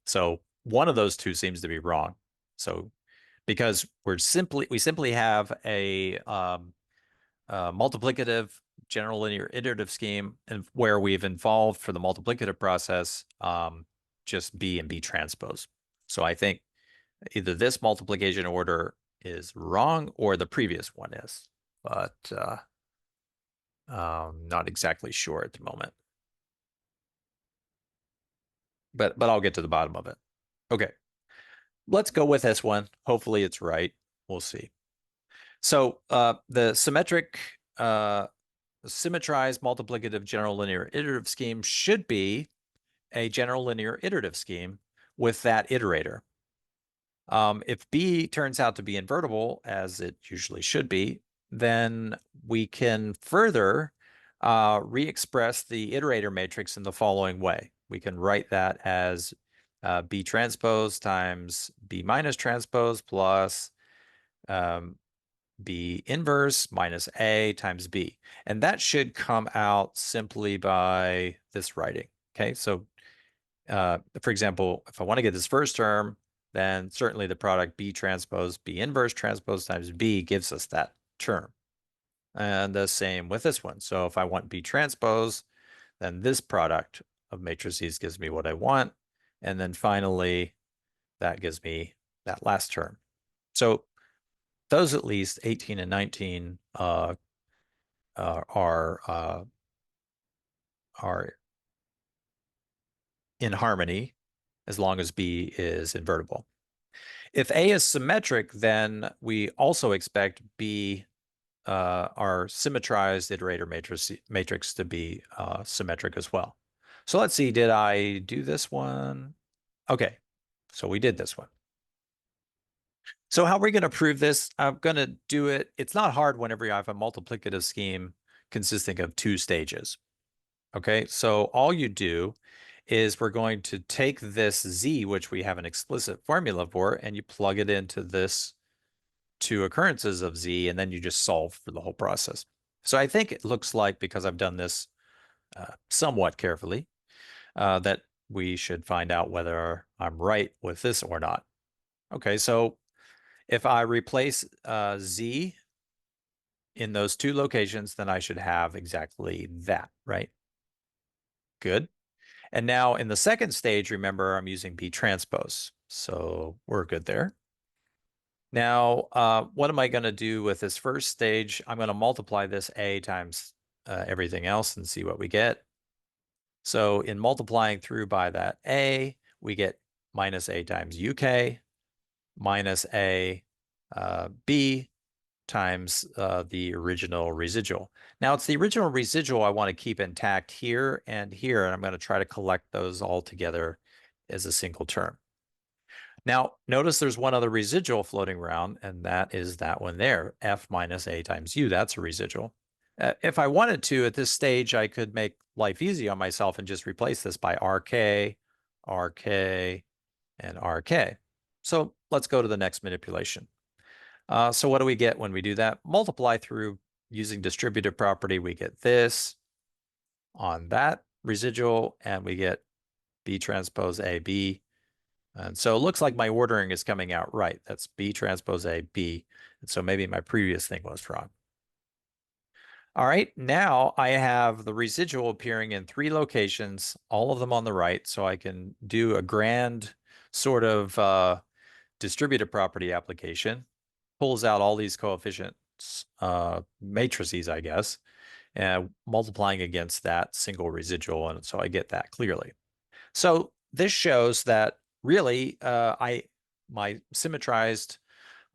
So one of those two seems to be wrong. So because we simply have a multiplicative general linear iterative scheme, and where we've involved for the multiplicative process just B and B transpose. So I think either this multiplication order is wrong or the previous one is, but not exactly sure at the moment. But I'll get to the bottom of it. Okay, let's go with this one. Hopefully it's right. We'll see. So the symmetrized multiplicative general linear iterative scheme should be a general linear iterative scheme with that iterator. If B turns out to be invertible, as it usually should be, then we can further re-express the iterator matrix in the following way. We can write that as B transpose times B minus transpose plus B inverse minus A times B. And that should come out simply by this writing. Okay, so for example, if I want to get this first term, then certainly the product B transpose B inverse transpose times B gives us that term. And the same with this one. So if I want B transpose, then this product of matrices gives me what I want. And then finally, that gives me that last term. So those at least 18 and 19 are in harmony as long as B is invertible. If A is symmetric, then we also expect B, our symmetrized iterator matrix to be symmetric as well. So let's see, did I do this one? Okay, so we did this one. So how are we going to prove this? I'm going to do it. It's not hard whenever you have a multiplicative scheme consisting of two stages. Okay, so all you do is we're going to take this Z, which we have an explicit formula for, and you plug it into this two occurrences of Z, and then you just solve for the whole process. So I think it looks like, because I've done this somewhat carefully, that we should find out whether I'm right with this or not. Okay, so if I replace Z in those two locations, then I should have exactly that, right? Good. And now in the second stage, remember, I'm using B transpose. So we're good there. Now, what am I going to do with this first stage? I'm going to multiply this A times everything else and see what we get. So in multiplying through by that A, we get minus A times UK minus A B times the original residual. Now it's the original residual I want to keep intact here, and I'm going to try to collect those all together as a single term. Now, notice there's one other residual floating around, and that is that one there, F minus A times U. That's a residual. If I wanted to, at this stage, I could make life easy on myself and just replace this by RK, RK, and RK. So let's go to the next manipulation. So what do we get when we do that? Multiply through using distributive property, we get this on that residual, and we get B transpose AB. And so it looks like my ordering is coming out right. That's B transpose A, B. And so maybe my previous thing was wrong. All right, now I have the residual appearing in 3 locations, all of them on the right, so I can do a grand sort of distributive property application. Pulls out all these coefficients, matrices, I guess, and multiplying against that single residual, and so I get that clearly. So this shows that really my symmetrized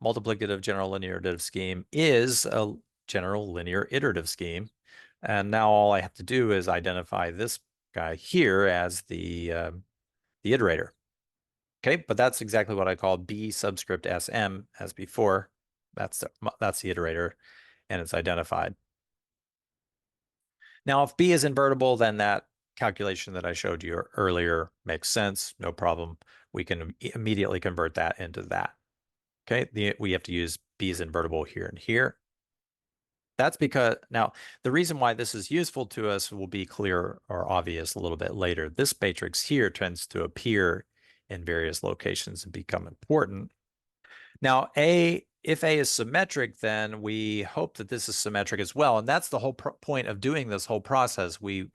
multiplicative general linear iterative scheme is a general linear iterative scheme. And now all I have to do is identify this guy here as the iterator. Okay, but that's exactly what I call B subscript SM as before. That's the iterator, and it's identified. Now, if B is invertible, then that calculation that I showed you earlier makes sense. No problem. We can immediately convert that into that. Okay, we have to use B is invertible here and here. That's because, now, the reason why this is useful to us will be clear or obvious a little bit later. This matrix here tends to appear in various locations and become important. Now, if A is symmetric, then we hope that this is symmetric as well. And that's the whole point of doing this whole process. We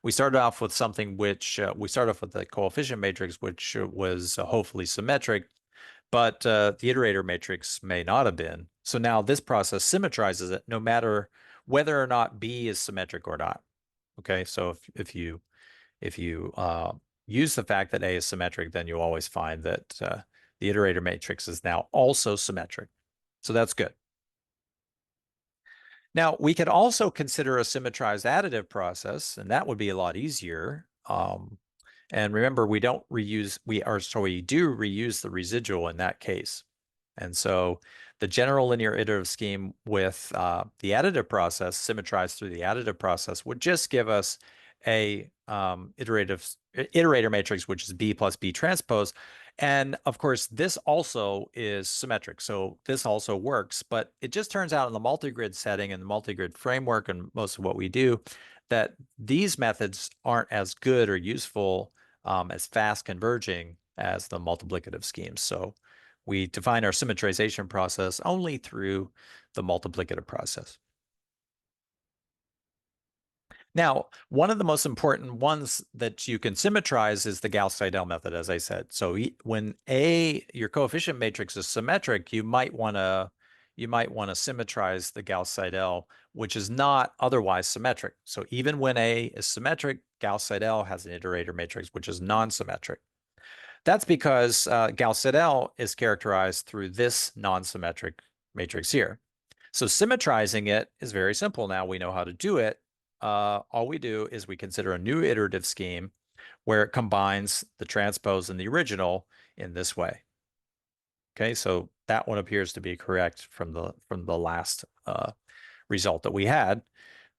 started off with something which, we started off with the coefficient matrix, which was hopefully symmetric, but the iterator matrix may not have been. So now this process symmetrizes it no matter whether or not B is symmetric or not. Okay, so if you use the fact that A is symmetric, then you'll always find that the iterator matrix is now also symmetric. So that's good. Now, we could also consider a symmetrized additive process, and that would be a lot easier. And remember, we do reuse the residual in that case. And so the general linear iterative scheme with the additive process, symmetrized through the additive process, would just give us a iterator matrix, which is B plus B transpose. And of course, this also is symmetric. So this also works, but it just turns out in the multigrid setting and the multigrid framework and most of what we do, that these methods aren't as good or useful as fast converging as the multiplicative schemes. So we define our symmetrization process only through the multiplicative process. Now, one of the most important ones that you can symmetrize is the Gauss-Seidel method, as I said. So when your coefficient matrix is symmetric, you might want to symmetrize the Gauss-Seidel, which is not otherwise symmetric. So even when A is symmetric, Gauss-Seidel has an iterator matrix which is non-symmetric. That's because Gauss-Seidel is characterized through this non-symmetric matrix here. So symmetrizing it is very simple. Now we know how to do it. All we do is we consider a new iterative scheme where it combines the transpose and the original in this way. Okay, so that one appears to be correct from the last result that we had.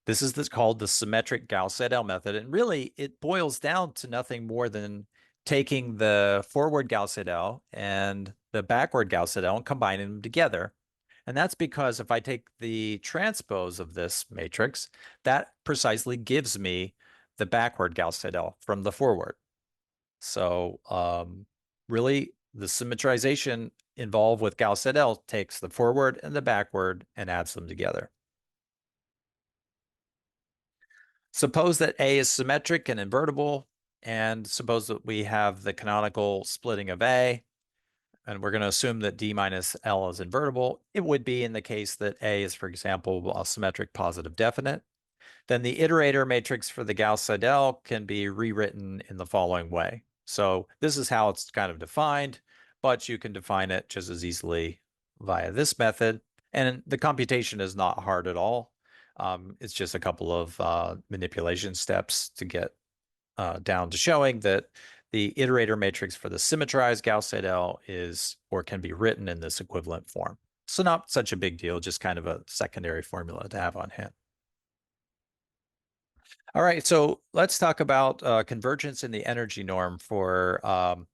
This is called the symmetric Gauss-Seidel method, and really it boils down to nothing more than taking the forward Gauss-Seidel and the backward Gauss-Seidel and combining them together. And that's because if I take the transpose of this matrix, that precisely gives me the backward Gauss-Seidel from the forward. So really, the symmetrization involved with Gauss-Seidel takes the forward and the backward and adds them together. Suppose that A is symmetric and invertible, and suppose that we have the canonical splitting of A, and we're going to assume that D minus L is invertible. It would be in the case that A is, for example, a symmetric positive definite. Then the iterator matrix for the Gauss-Seidel can be rewritten in the following way. So this is how it's kind of defined, but you can define it just as easily via this method. And the computation is not hard at all. It's just a couple of manipulation steps to get down to showing that the iterator matrix for the symmetrized Gauss-Seidel is or can be written in this equivalent form. So not such a big deal, just kind of a secondary formula to have on hand. All right, so let's talk about convergence in the energy norm for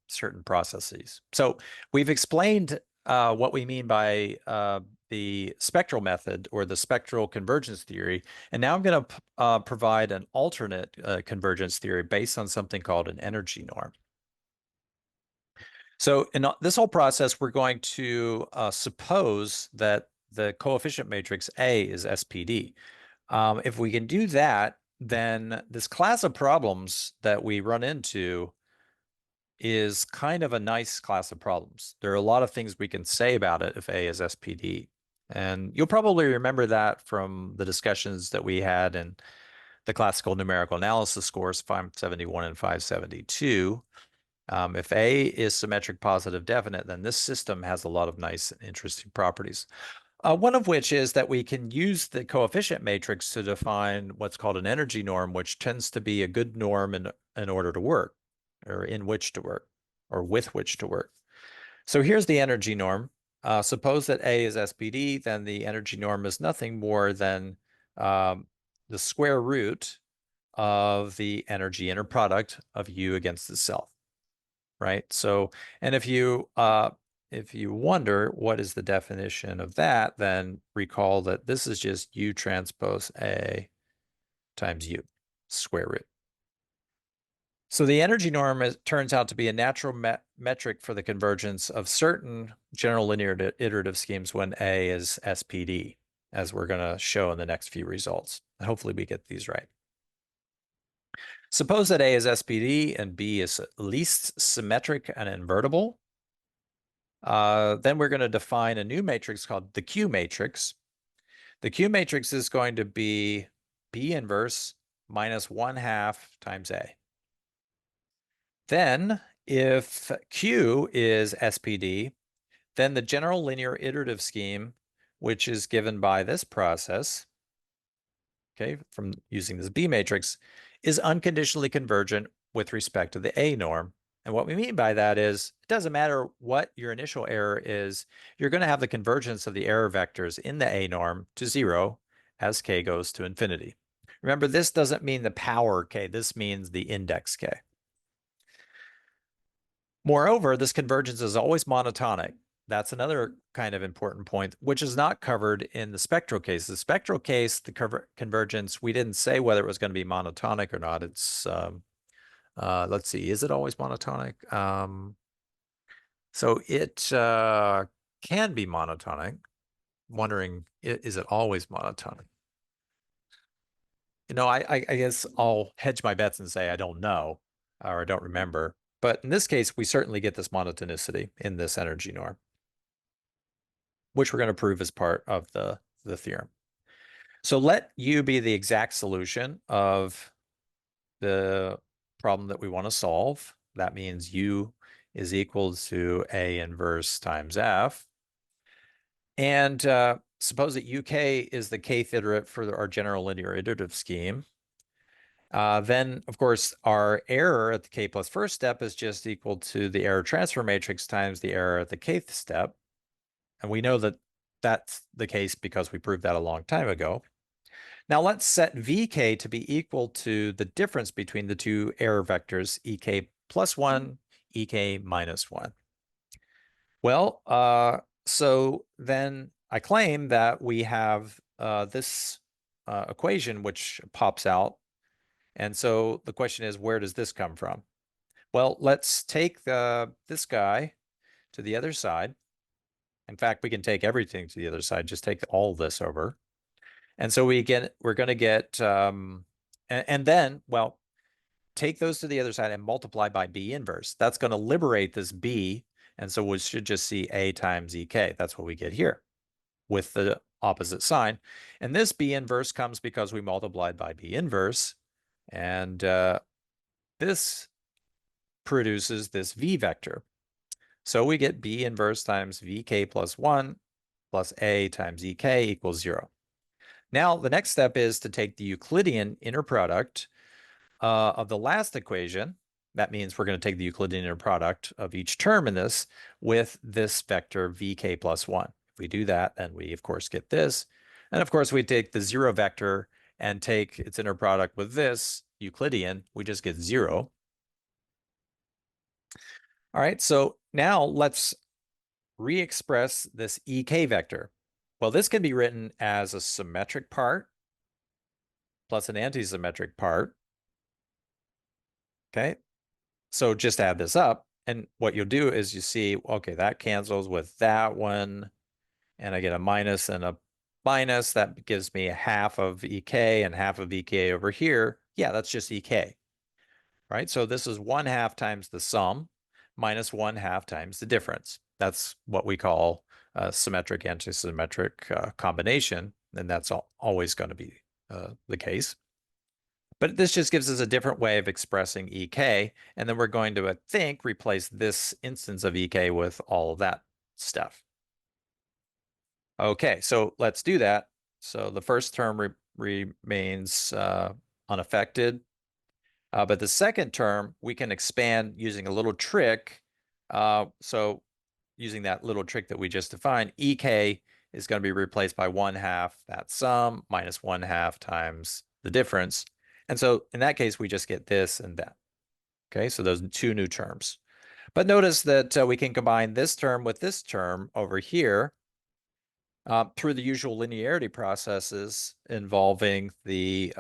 certain processes. So we've explained what we mean by the spectral method or the spectral convergence theory, and now I'm going to provide an alternate convergence theory based on something called an energy norm. So in this whole process, we're going to suppose that the coefficient matrix A is SPD. If we can do that, then this class of problems that we run into is kind of a nice class of problems. There are a lot of things we can say about it if A is SPD. And you'll probably remember that from the discussions that we had in the classical numerical analysis course 571 and 572. If A is symmetric positive definite, then this system has a lot of nice and interesting properties. One of which is that we can use the coefficient matrix to define what's called an energy norm, which tends to be a good norm in order to work, or in which to work, or with which to work. So here's the energy norm. Suppose that A is SPD, then the energy norm is nothing more than the square root of the energy inner product of U against itself, right? So, and if you wonder what is the definition of that, then recall that this is just U transpose A times U, square root. So the energy norm turns out to be a natural metric for the convergence of certain general linear iterative schemes when A is SPD, as we're going to show in the next few results. Hopefully we get these right. Suppose that A is SPD and B is least symmetric and invertible. Then we're going to define a new matrix called the Q matrix. The Q matrix is going to be B inverse minus 1/2 times A. Then if Q is SPD, then the general linear iterative scheme, which is given by this process, okay, from using this B matrix, is unconditionally convergent with respect to the A norm. And what we mean by that is it doesn't matter what your initial error is, you're going to have the convergence of the error vectors in the A norm to 0 as k goes to infinity. Remember, this doesn't mean the power k, this means the index k. Moreover, this convergence is always monotonic. That's another kind of important point, which is not covered in the spectral case. The spectral case, the convergence, we didn't say whether it was going to be monotonic or not. It's, let's see, is it always monotonic? So it can be monotonic. Wondering, is it always monotonic? You know, I guess I'll hedge my bets and say I don't know, or I don't remember. But in this case, we certainly get this monotonicity in this energy norm, which we're going to prove as part of the theorem. So let U be the exact solution of the problem that we want to solve. That means U is equal to A inverse times F. And suppose that UK is the kth iterate for our general linear iterative scheme. Then, of course, our error at the k plus first step is just equal to the error transfer matrix times the error at the kth step. And we know that that's the case because we proved that a long time ago. Now let's set vk to be equal to the difference between the two error vectors, ek plus 1, ek minus 1. Well, so then I claim that we have this equation which pops out. And so the question is, where does this come from? Well, let's take this guy to the other side. In fact, we can take everything to the other side, just take all this over. And so we're going to get, and then, well, take those to the other side and multiply by B inverse. That's going to liberate this B. And so we should just see A times EK. That's what we get here with the opposite sign. And this B inverse comes because we multiplied by B inverse. And this produces this V vector. So we get B inverse times VK plus 1 plus A times EK equals 0. Now, the next step is to take the Euclidean inner product of the last equation. That means we're going to take the Euclidean inner product of each term in this with this vector VK plus 1. If we do that, then we, of course, get this. And, of course, we take the 0 vector and take its inner product with this Euclidean. We just get 0. All right, so now let's re-express this EK vector. Well, this can be written as a symmetric part plus an anti-symmetric part. Okay, so just add this up. And what you'll do is you see, okay, that cancels with that one. And I get a minus and a minus. That gives me a half of EK and half of EK over here. Yeah, that's just EK, right? So this is 1/2 times the sum minus 1/2 times the difference. That's what we call a symmetric antisymmetric combination. And that's always going to be the case. But this just gives us a different way of expressing EK. And then we're going to, I think, replace this instance of EK with all of that stuff. Okay, so let's do that. So the first term remains unaffected. But the second term, we can expand using a little trick. So using that little trick that we just defined, EK is going to be replaced by 1/2 that sum minus 1/2 times the difference. And so in that case, we just get this and that. Okay, so those two new terms. But notice that we can combine this term with this term over here through the usual linearity processes involving the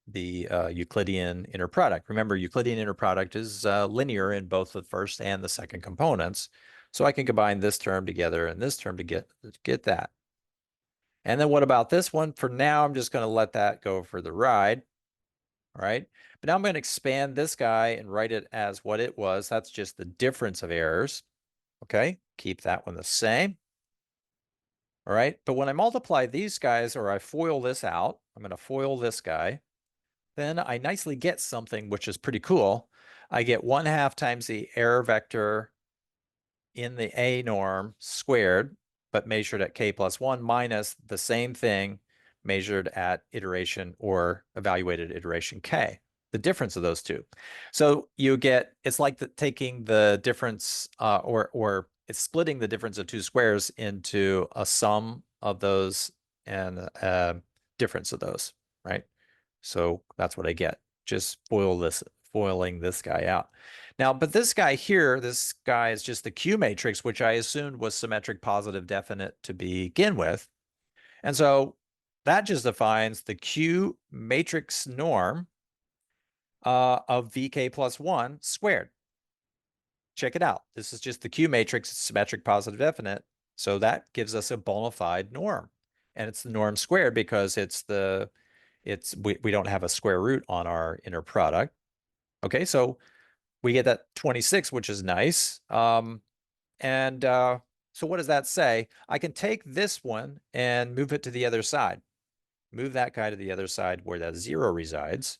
Euclidean inner product. Remember, Euclidean inner product is linear in both the first and the second components. So I can combine this term together and this term to get that. And then what about this one? For now, I'm just going to let that go for the ride. All right. But now I'm going to expand this guy and write it as what it was. That's just the difference of errors. Okay. Keep that one the same. All right. But when I multiply these guys, or I FOIL this out, I'm going to FOIL this guy. Then I nicely get something which is pretty cool. I get 1/2 times the error vector in the A norm squared, but measured at K plus 1 minus the same thing measured at iteration or evaluated iteration K, the difference of those two. So you get, it's like taking the difference or it's splitting the difference of two squares into a sum of those and a difference of those, right? So that's what I get. Just foiling this guy out. Now, but this guy here, this guy is just the Q matrix, which I assumed was symmetric positive definite to begin with. And so that just defines the Q matrix norm of VK plus 1 squared. Check it out. This is just the Q matrix, it's symmetric positive definite. So that gives us a bona fide norm. And it's the norm squared because we don't have a square root on our inner product. Okay, so we get that 26, which is nice. So what does that say? I can take this one and move it to the other side. Move that guy to the other side where that 0 resides.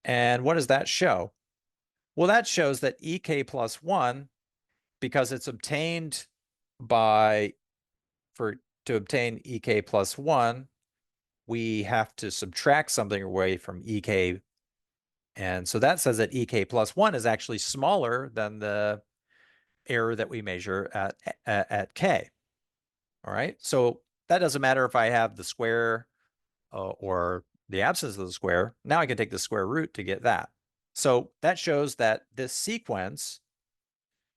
And what does that show? Well, that shows that EK plus 1, because it's obtained to obtain EK plus 1, we have to subtract something away from EK. And so that says that EK plus 1 is actually smaller than the error that we measure at K. All right, so that doesn't matter if I have the square or the absence of the square. Now I can take the square root to get that. So that shows that this sequence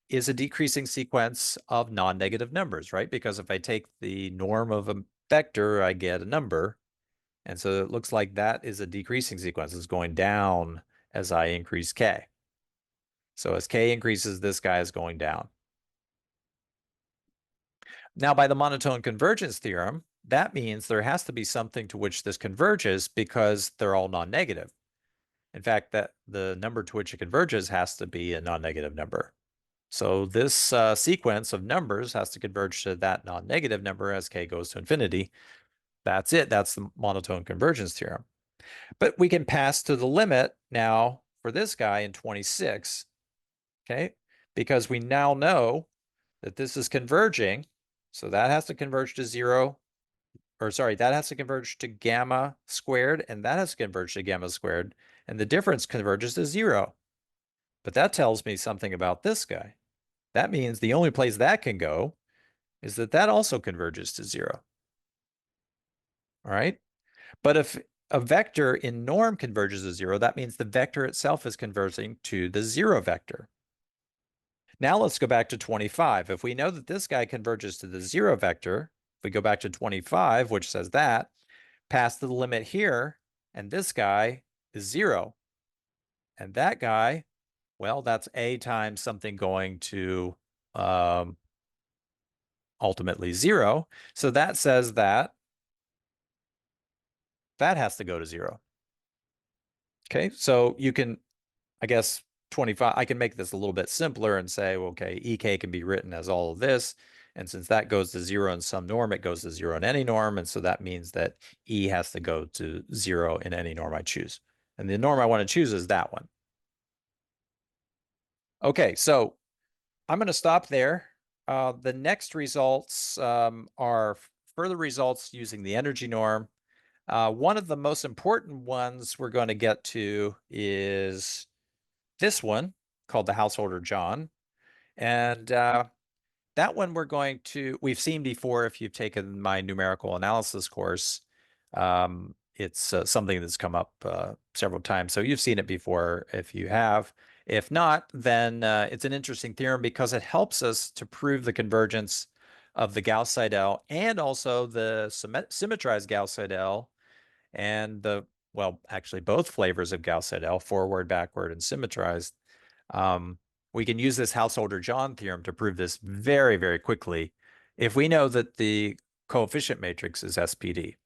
is a decreasing sequence of non-negative numbers, right? Because if I take the norm of a vector, I get a number. And so it looks like that is a decreasing sequence. It's going down as I increase k. So as k increases, this guy is going down. Now, by the monotone convergence theorem, that means there has to be something to which this converges because they're all non-negative. In fact, that the number to which it converges has to be a non-negative number. So this sequence of numbers has to converge to that non-negative number as k goes to infinity. That's it. That's the monotone convergence theorem. But we can pass to the limit now for this guy in 26, okay? Because we now know that this is converging. So that has to converge to 0, or sorry, that has to converge to gamma squared, and that has to converge to gamma squared, and the difference converges to 0. But that tells me something about this guy. That means the only place that can go is that also converges to 0. All right? But if a vector in norm converges to 0, that means the vector itself is converging to the 0 vector. Now let's go back to 25. If we know that this guy converges to the 0 vector, if we go back to 25, which says that, pass the limit here, and this guy is 0. And that guy, well, that's a times something going to ultimately 0. So that says that has to go to 0. Okay, so you can, I guess, 25, I can make this a little bit simpler and say, well, okay, EK can be written as all of this. And since that goes to 0 in some norm, it goes to 0 in any norm. And so that means that E has to go to 0 in any norm I choose. And the norm I want to choose is that one. Okay, so I'm going to stop there. The next results are further results using the energy norm. One of the most important ones we're going to get to is this one called the Householder John. And that one we've seen before if you've taken my numerical analysis course. It's something that's come up several times. So you've seen it before if you have. If not, then it's an interesting theorem because it helps us to prove the convergence of the Gauss-Seidel and also the symmetrized Gauss-Seidel and well, actually both flavors of Gauss-Seidel, forward, backward, and symmetrized. We can use this Householder John theorem to prove this very, very quickly if we know that the coefficient matrix is SPD.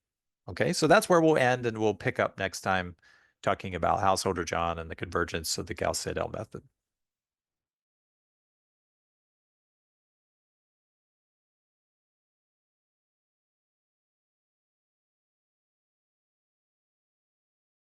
Okay, so that's where we'll end, and we'll pick up next time talking about Householder John and the convergence of the Gauss-Seidel method.